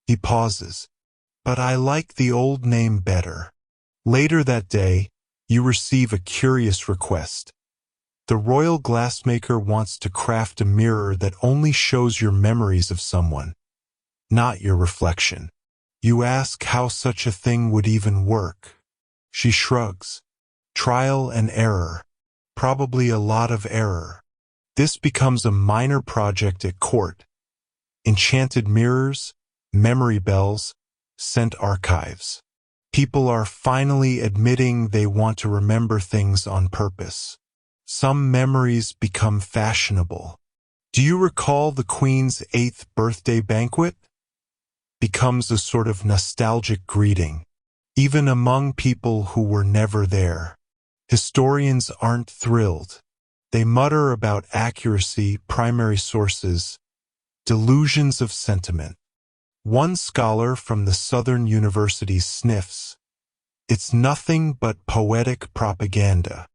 He pauses. But I like the old name better. Later that day, you receive a curious request. The royal glassmaker wants to craft a mirror that only shows your memories of someone, not your reflection. You ask how such a thing would even work. She shrugs. Trial and error. Probably a lot of error. This becomes a minor project at court. Enchanted mirrors, memory bells, scent archives. People are finally admitting they want to remember things on purpose. Some memories become fashionable. Do you recall the Queen's 8th birthday banquet? Becomes a sort of nostalgic greeting, even among people who were never there. Historians aren't thrilled. They mutter about accuracy, primary sources, delusions of sentiment. One scholar from the Southern University sniffs. It's nothing but poetic propaganda.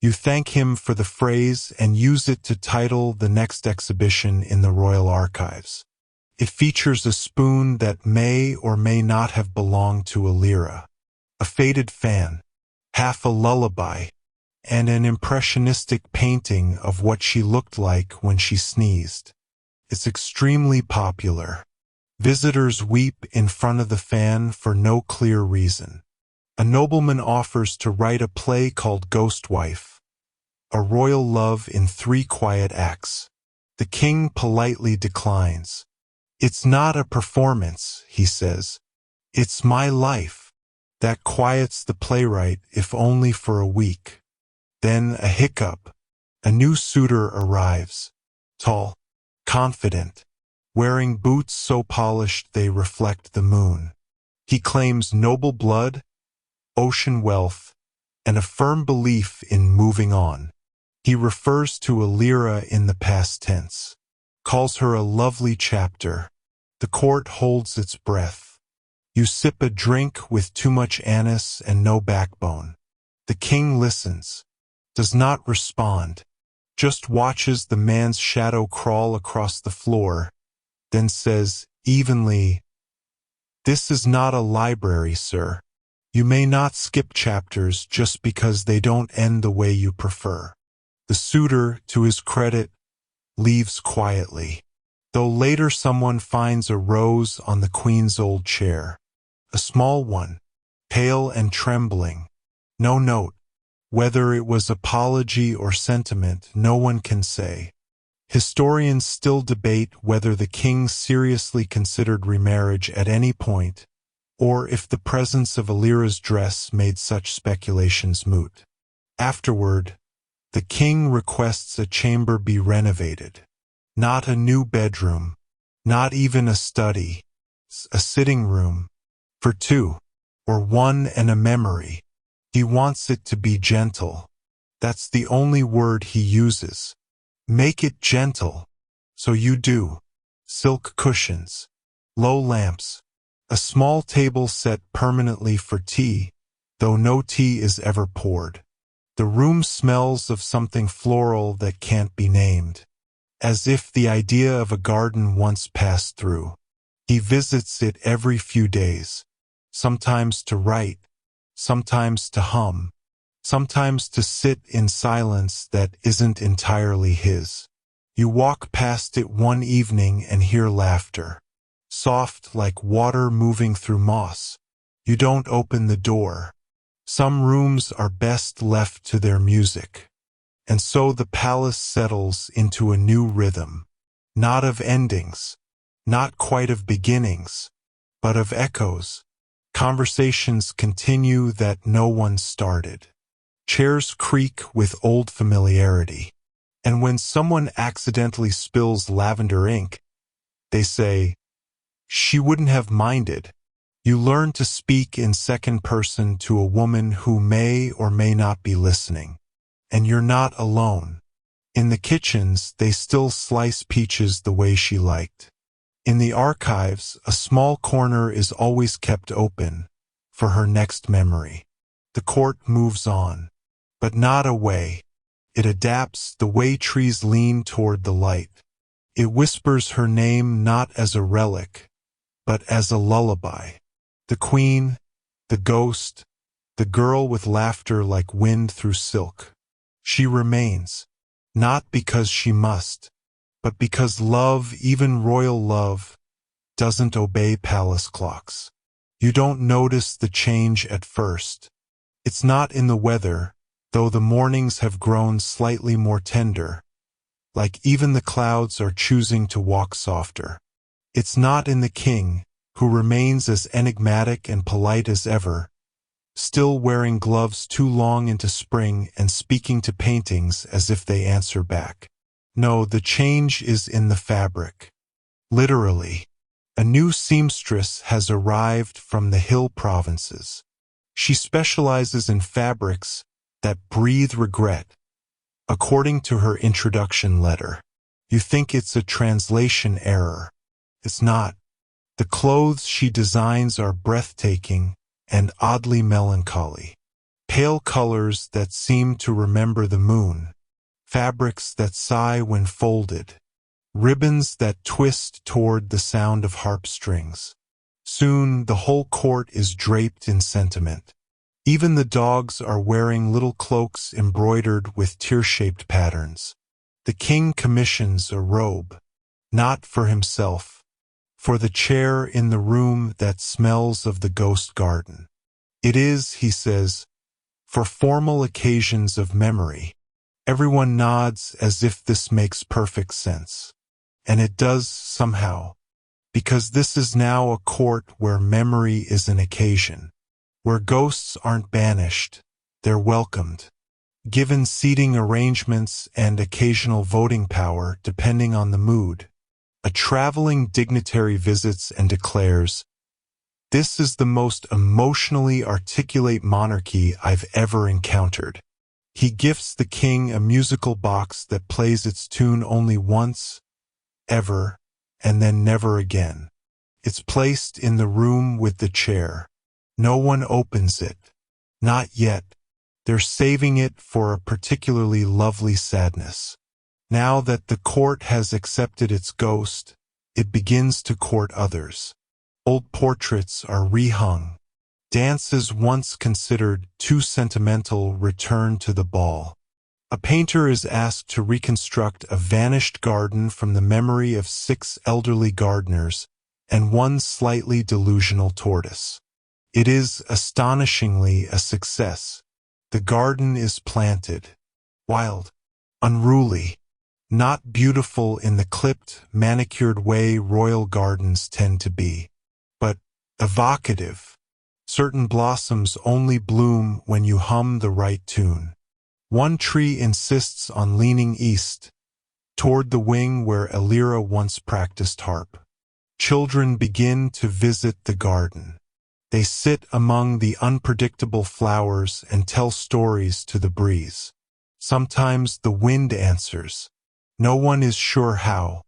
You thank him for the phrase and use it to title the next exhibition in the Royal Archives. It features a spoon that may or may not have belonged to a lyra, a faded fan, half a lullaby, and an impressionistic painting of what she looked like when she sneezed. It's extremely popular. Visitors weep in front of the fan for no clear reason. A nobleman offers to write a play called Ghost Wife, a royal love in 3 quiet acts. The king politely declines. It's not a performance, he says. It's my life. That quiets the playwright, if only for a week. Then a hiccup. A new suitor arrives. Tall, confident, wearing boots so polished they reflect the moon. He claims noble blood, ocean wealth, and a firm belief in moving on. He refers to a lyra in the past tense, calls her a lovely chapter. The court holds its breath. You sip a drink with too much anise and no backbone. The king listens, does not respond, just watches the man's shadow crawl across the floor, then says evenly, "This is not a library, sir. You may not skip chapters just because they don't end the way you prefer." The suitor, to his credit, leaves quietly, though later someone finds a rose on the Queen's old chair. A small one, pale and trembling. No note. Whether it was apology or sentiment, no one can say. Historians still debate whether the king seriously considered remarriage at any point, or if the presence of Alira's dress made such speculations moot. Afterward, the king requests a chamber be renovated. Not a new bedroom, not even a study, a sitting room, for 2, or 1 and a memory. He wants it to be gentle. That's the only word he uses. Make it gentle. So you do. Silk cushions, low lamps, a small table set permanently for tea, though no tea is ever poured. The room smells of something floral that can't be named, as if the idea of a garden once passed through. He visits it every few days, sometimes to write, sometimes to hum, sometimes to sit in silence that isn't entirely his. You walk past it one evening and hear laughter, soft like water moving through moss. You don't open the door. Some rooms are best left to their music. And so the palace settles into a new rhythm. not of endings, not quite of beginnings, but of echoes. Conversations continue that no one started. Chairs creak with old familiarity. And when someone accidentally spills lavender ink, they say, "She wouldn't have minded." You learn to speak in second person to a woman who may or may not be listening. And you're not alone. In the kitchens, they still slice peaches the way she liked. In the archives, a small corner is always kept open for her next memory. The court moves on, but not away. It adapts the way trees lean toward the light. It whispers her name not as a relic, but as a lullaby. The queen, the ghost, the girl with laughter like wind through silk. She remains, not because she must, but because love, even royal love, doesn't obey palace clocks. You don't notice the change at first. It's not in the weather, though the mornings have grown slightly more tender, like even the clouds are choosing to walk softer. It's not in the king, who remains as enigmatic and polite as ever, still wearing gloves too long into spring and speaking to paintings as if they answer back. No, the change is in the fabric. Literally, a new seamstress has arrived from the hill provinces. She specializes in fabrics that breathe regret, according to her introduction letter. You think it's a translation error. It's not. The clothes she designs are breathtaking and oddly melancholy. Pale colors that seem to remember the moon, fabrics that sigh when folded, ribbons that twist toward the sound of harp strings. Soon the whole court is draped in sentiment. Even the dogs are wearing little cloaks embroidered with tear-shaped patterns. The king commissions a robe, not for himself, for the chair in the room that smells of the ghost garden. It is, he says, for formal occasions of memory. Everyone nods as if this makes perfect sense. And it does somehow, because this is now a court where memory is an occasion, where ghosts aren't banished, they're welcomed, given seating arrangements and occasional voting power depending on the mood. A traveling dignitary visits and declares, "This is the most emotionally articulate monarchy I've ever encountered." He gifts the king a musical box that plays its tune only once, ever, and then never again. It's placed in the room with the chair. No one opens it. Not yet. They're saving it for a particularly lovely sadness. Now that the court has accepted its ghost, it begins to court others. Old portraits are rehung. Dances once considered too sentimental return to the ball. A painter is asked to reconstruct a vanished garden from the memory of 6 elderly gardeners and 1 slightly delusional tortoise. It is astonishingly a success. The garden is planted, wild, unruly, not beautiful in the clipped, manicured way royal gardens tend to be, but evocative. Certain blossoms only bloom when you hum the right tune. One tree insists on leaning east, toward the wing where Elira once practiced harp. Children begin to visit the garden. They sit among the unpredictable flowers and tell stories to the breeze. Sometimes the wind answers. No one is sure how.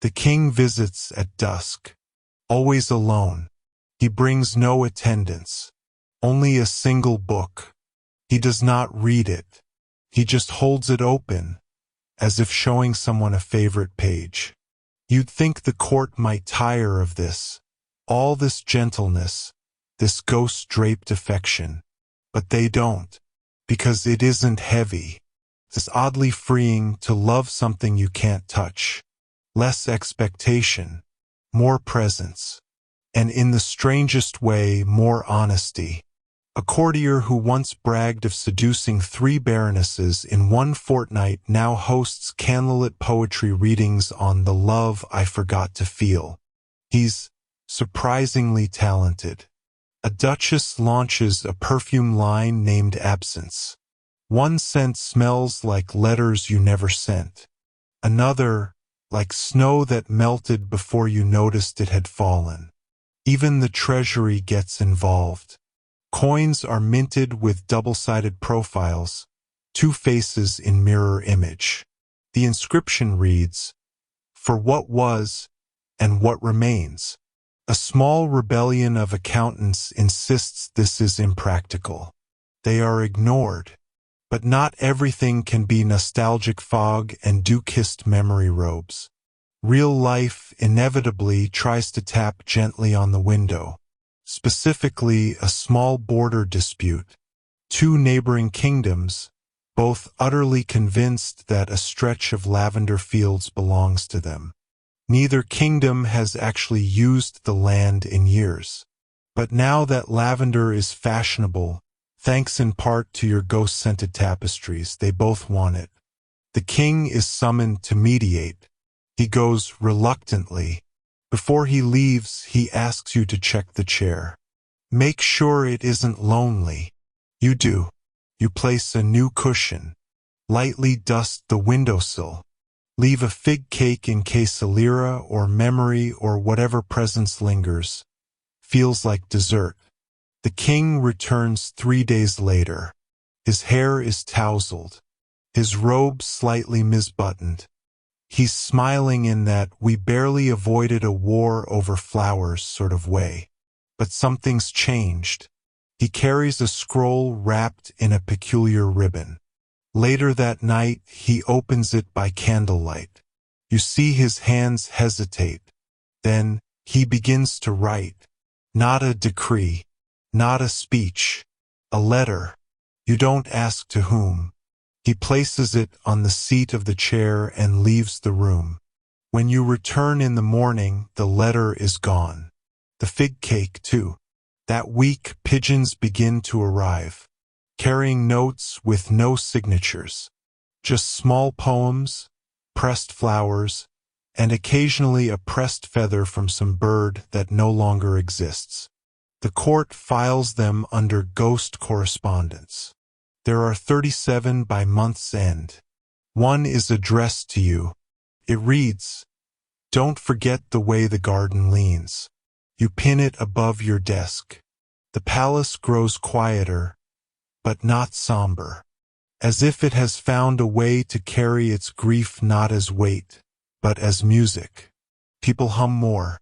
The king visits at dusk, always alone. He brings no attendants, only a single book. He does not read it. He just holds it open, as if showing someone a favorite page. You'd think the court might tire of this, all this gentleness, this ghost-draped affection. But they don't, because it isn't heavy. It's oddly freeing to love something you can't touch. Less expectation, more presence, and in the strangest way, more honesty. A courtier who once bragged of seducing 3 baronesses in 1 fortnight now hosts candlelit poetry readings on The Love I Forgot to Feel. He's surprisingly talented. A duchess launches a perfume line named Absence. One scent smells like letters you never sent. Another, like snow that melted before you noticed it had fallen. Even the treasury gets involved. Coins are minted with double-sided profiles, 2 faces in mirror image. The inscription reads, "For what was and what remains." A small rebellion of accountants insists this is impractical. They are ignored. But not everything can be nostalgic fog and dew-kissed memory robes. Real life inevitably tries to tap gently on the window. Specifically, a small border dispute. 2 neighboring kingdoms, both utterly convinced that a stretch of lavender fields belongs to them. Neither kingdom has actually used the land in years. But now that lavender is fashionable, thanks in part to your ghost-scented tapestries, they both want it. The king is summoned to mediate. He goes reluctantly. Before he leaves, he asks you to check the chair. Make sure it isn't lonely. You do. You place a new cushion. Lightly dust the windowsill. Leave a fig cake in case a lira or memory or whatever presence lingers. Feels like dessert. The king returns 3 days later. His hair is tousled. His robe slightly misbuttoned. He's smiling in that we barely avoided a war over flowers sort of way. But something's changed. He carries a scroll wrapped in a peculiar ribbon. Later that night, he opens it by candlelight. You see his hands hesitate. Then, he begins to write. Not a decree. Not a speech. A letter. You don't ask to whom. He places it on the seat of the chair and leaves the room. When you return in the morning, the letter is gone. The fig cake, too. That week, pigeons begin to arrive, carrying notes with no signatures. Just small poems, pressed flowers, and occasionally a pressed feather from some bird that no longer exists. The court files them under ghost correspondence. There are 37 by month's end. One is addressed to you. It reads, "Don't forget the way the garden leans." You pin it above your desk. The palace grows quieter, but not somber, as if it has found a way to carry its grief not as weight, but as music. People hum more.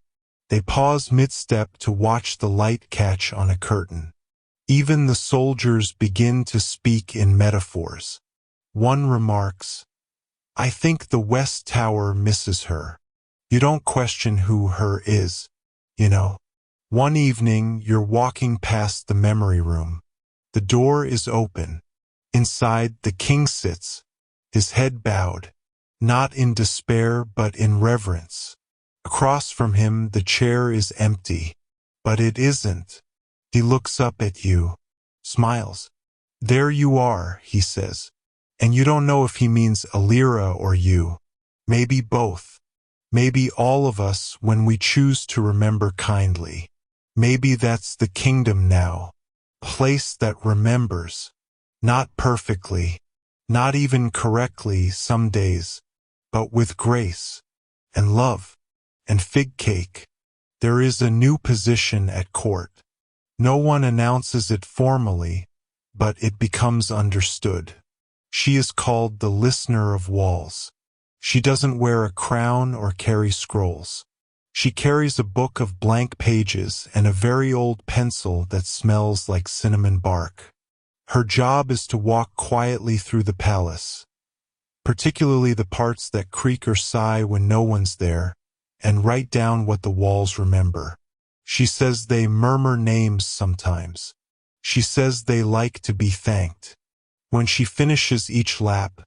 They pause mid-step to watch the light catch on a curtain. Even the soldiers begin to speak in metaphors. One remarks, "I think the West Tower misses her." You don't question who her is, you know. One evening, you're walking past the memory room. The door is open. Inside, the king sits, his head bowed, not in despair but in reverence. Across from him, the chair is empty. But it isn't. He looks up at you, smiles. "There you are," he says. And you don't know if he means a lira or you. Maybe both. Maybe all of us when we choose to remember kindly. Maybe that's the kingdom now. Place that remembers. Not perfectly. Not even correctly some days. But with grace. And love. And fig cake. There is a new position at court. No one announces it formally, but it becomes understood. She is called the listener of walls. She doesn't wear a crown or carry scrolls. She carries a book of blank pages and a very old pencil that smells like cinnamon bark. Her job is to walk quietly through the palace, particularly the parts that creak or sigh when no one's there, and write down what the walls remember. She says they murmur names sometimes. She says they like to be thanked. When she finishes each lap,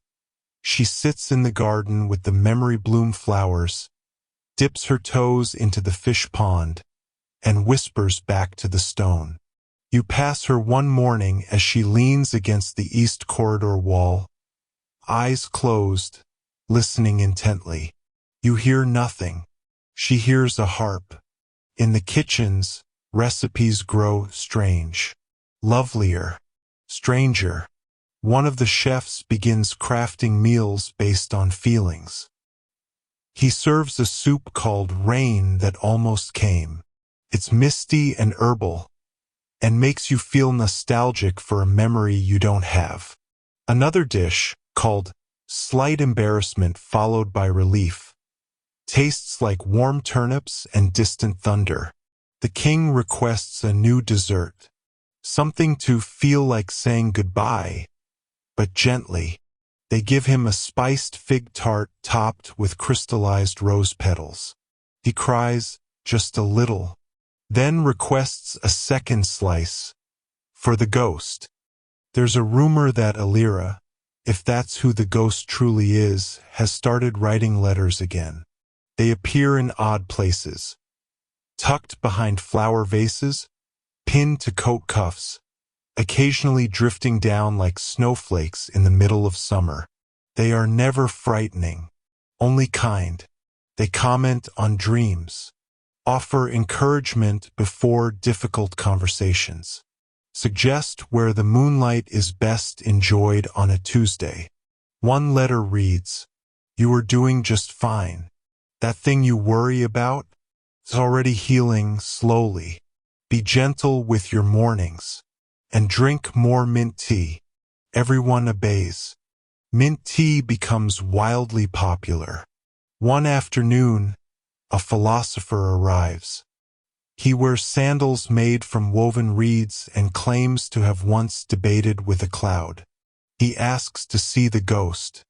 she sits in the garden with the memory bloom flowers, dips her toes into the fish pond, and whispers back to the stone. You pass her one morning as she leans against the east corridor wall, eyes closed, listening intently. You hear nothing. She hears a harp. In the kitchens, recipes grow strange, lovelier, stranger. One of the chefs begins crafting meals based on feelings. He serves a soup called Rain that almost came. It's misty and herbal, and makes you feel nostalgic for a memory you don't have. Another dish, called Slight Embarrassment followed by Relief, tastes like warm turnips and distant thunder. The king requests a new dessert, something to feel like saying goodbye, but gently. They give him a spiced fig tart topped with crystallized rose petals. He cries, just a little, then requests a second slice, for the ghost. There's a rumor that Alira, if that's who the ghost truly is, has started writing letters again. They appear in odd places, tucked behind flower vases, pinned to coat cuffs, occasionally drifting down like snowflakes in the middle of summer. They are never frightening, only kind. They comment on dreams, offer encouragement before difficult conversations, suggest where the moonlight is best enjoyed on a Tuesday. One letter reads, "You are doing just fine. That thing you worry about is already healing slowly. Be gentle with your mornings, and drink more mint tea." Everyone obeys. Mint tea becomes wildly popular. One afternoon, a philosopher arrives. He wears sandals made from woven reeds and claims to have once debated with a cloud. He asks to see the ghost.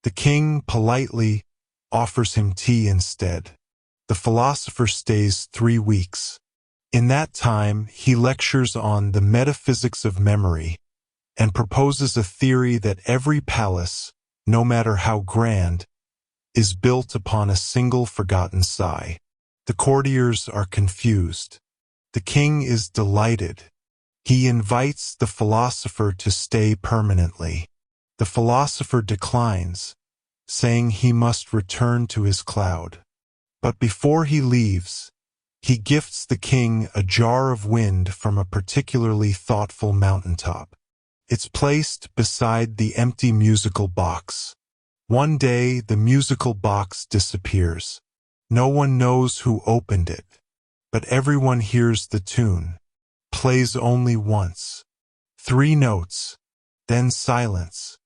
The king politely offers him tea instead. The philosopher stays 3 weeks. In that time, he lectures on the metaphysics of memory and proposes a theory that every palace, no matter how grand, is built upon a single forgotten sigh. The courtiers are confused. The king is delighted. He invites the philosopher to stay permanently. The philosopher declines, saying he must return to his cloud. But before he leaves, he gifts the king a jar of wind from a particularly thoughtful mountaintop. It's placed beside the empty musical box. One day, the musical box disappears. No one knows who opened it, but everyone hears the tune. Plays only once. 3 notes, then silence.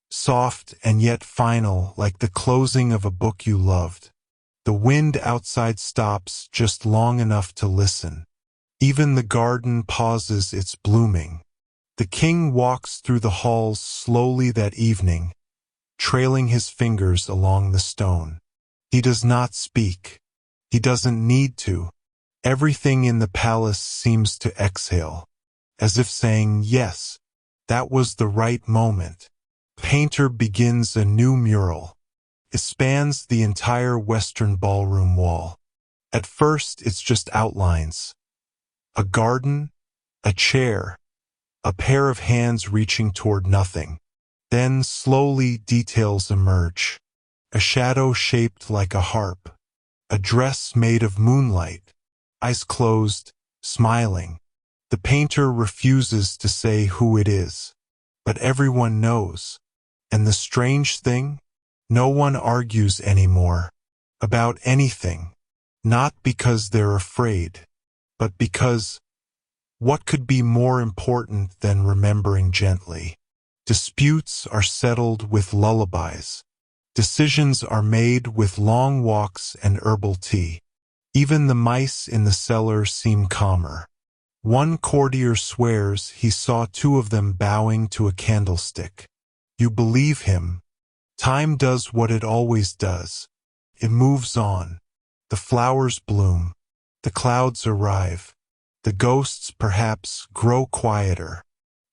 Soft and yet final, like the closing of a book you loved. The wind outside stops just long enough to listen. Even the garden pauses its blooming. The king walks through the halls slowly that evening, trailing his fingers along the stone. He does not speak. He doesn't need to. Everything in the palace seems to exhale, as if saying, yes, that was the right moment. Painter begins a new mural. It spans the entire western ballroom wall. At first, it's just outlines. A garden, a chair, a pair of hands reaching toward nothing. Then slowly details emerge. A shadow shaped like a harp. A dress made of moonlight. Eyes closed, smiling. The painter refuses to say who it is. But everyone knows. And the strange thing? No one argues anymore. About anything. Not because they're afraid, but because what could be more important than remembering gently? Disputes are settled with lullabies. Decisions are made with long walks and herbal tea. Even the mice in the cellar seem calmer. One courtier swears he saw 2 of them bowing to a candlestick. You believe him. Time does what it always does. It moves on. The flowers bloom. The clouds arrive. The ghosts perhaps grow quieter.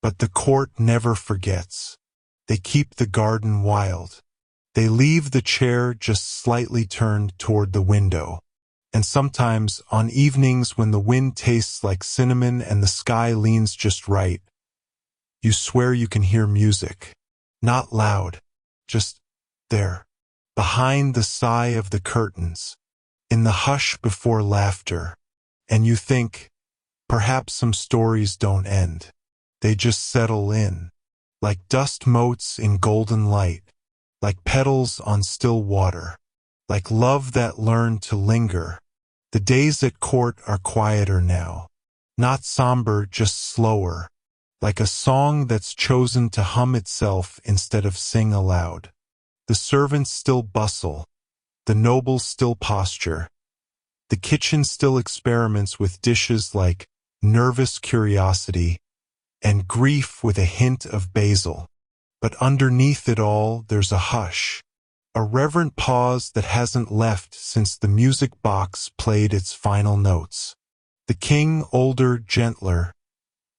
But the court never forgets. They keep the garden wild. They leave the chair just slightly turned toward the window. And sometimes, on evenings when the wind tastes like cinnamon and the sky leans just right, you swear you can hear music. Not loud, just there, behind the sigh of the curtains, in the hush before laughter. And you think, perhaps some stories don't end. They just settle in, like dust motes in golden light, like petals on still water, like love that learned to linger. The days at court are quieter now, not somber, just slower, like a song that's chosen to hum itself instead of sing aloud. The servants still bustle, the nobles still posture, the kitchen still experiments with dishes like nervous curiosity and grief with a hint of basil. But underneath it all, there's a hush, a reverent pause that hasn't left since the music box played its final notes. The king, older, gentler,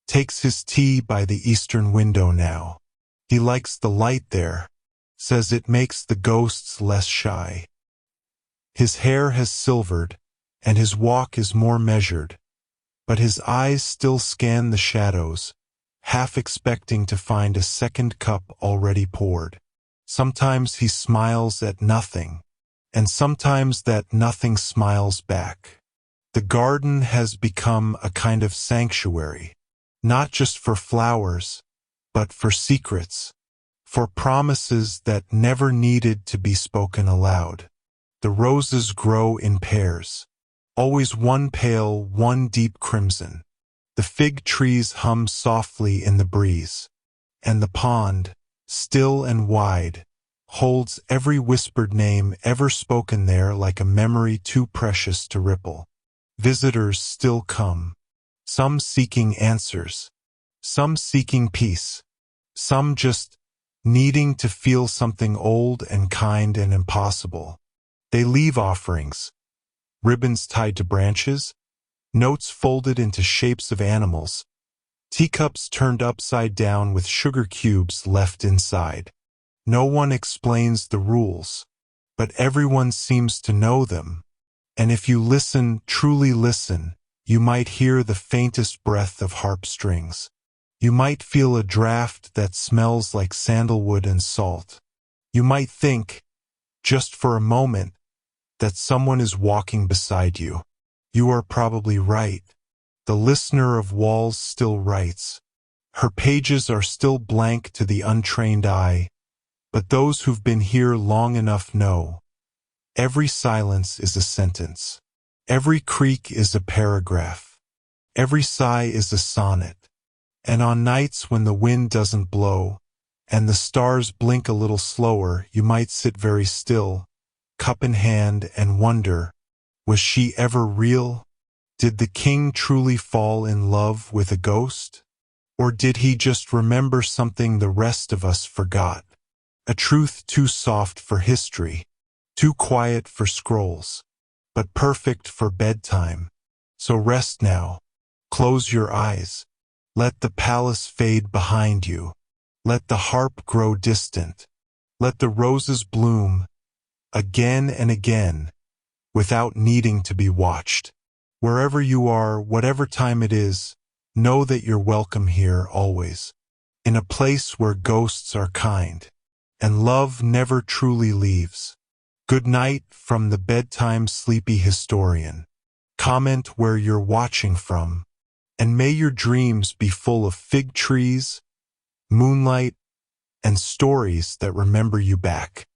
takes his tea by the eastern window now. He likes the light there, says it makes the ghosts less shy. His hair has silvered, and his walk is more measured, but his eyes still scan the shadows, half expecting to find a second cup already poured. Sometimes he smiles at nothing, and sometimes that nothing smiles back. The garden has become a kind of sanctuary, not just for flowers, but for secrets, for promises that never needed to be spoken aloud. The roses grow in pairs, always one pale, one deep crimson. The fig trees hum softly in the breeze, and the pond, still and wide, holds every whispered name ever spoken there like a memory too precious to ripple. Visitors still come, some seeking answers, some seeking peace, some just needing to feel something old and kind and impossible. They leave offerings, ribbons tied to branches, notes folded into shapes of animals, teacups turned upside down with sugar cubes left inside. No one explains the rules, but everyone seems to know them. And if you listen, truly listen, you might hear the faintest breath of harp strings. You might feel a draft that smells like sandalwood and salt. You might think, just for a moment, that someone is walking beside you. You are probably right. The listener of walls still writes. Her pages are still blank to the untrained eye, but those who've been here long enough know. Every silence is a sentence. Every creak is a paragraph. Every sigh is a sonnet. And on nights when the wind doesn't blow, and the stars blink a little slower, you might sit very still, cup in hand, and wonder, was she ever real? Did the king truly fall in love with a ghost? Or did he just remember something the rest of us forgot? A truth too soft for history, too quiet for scrolls, but perfect for bedtime. So rest now. Close your eyes. Let the palace fade behind you. Let the harp grow distant. Let the roses bloom, again and again, without needing to be watched. Wherever you are, whatever time it is, know that you're welcome here always, in a place where ghosts are kind, and love never truly leaves. Good night from the Bedtime Sleepy Historian. Comment where you're watching from, and may your dreams be full of fig trees, moonlight, and stories that remember you back.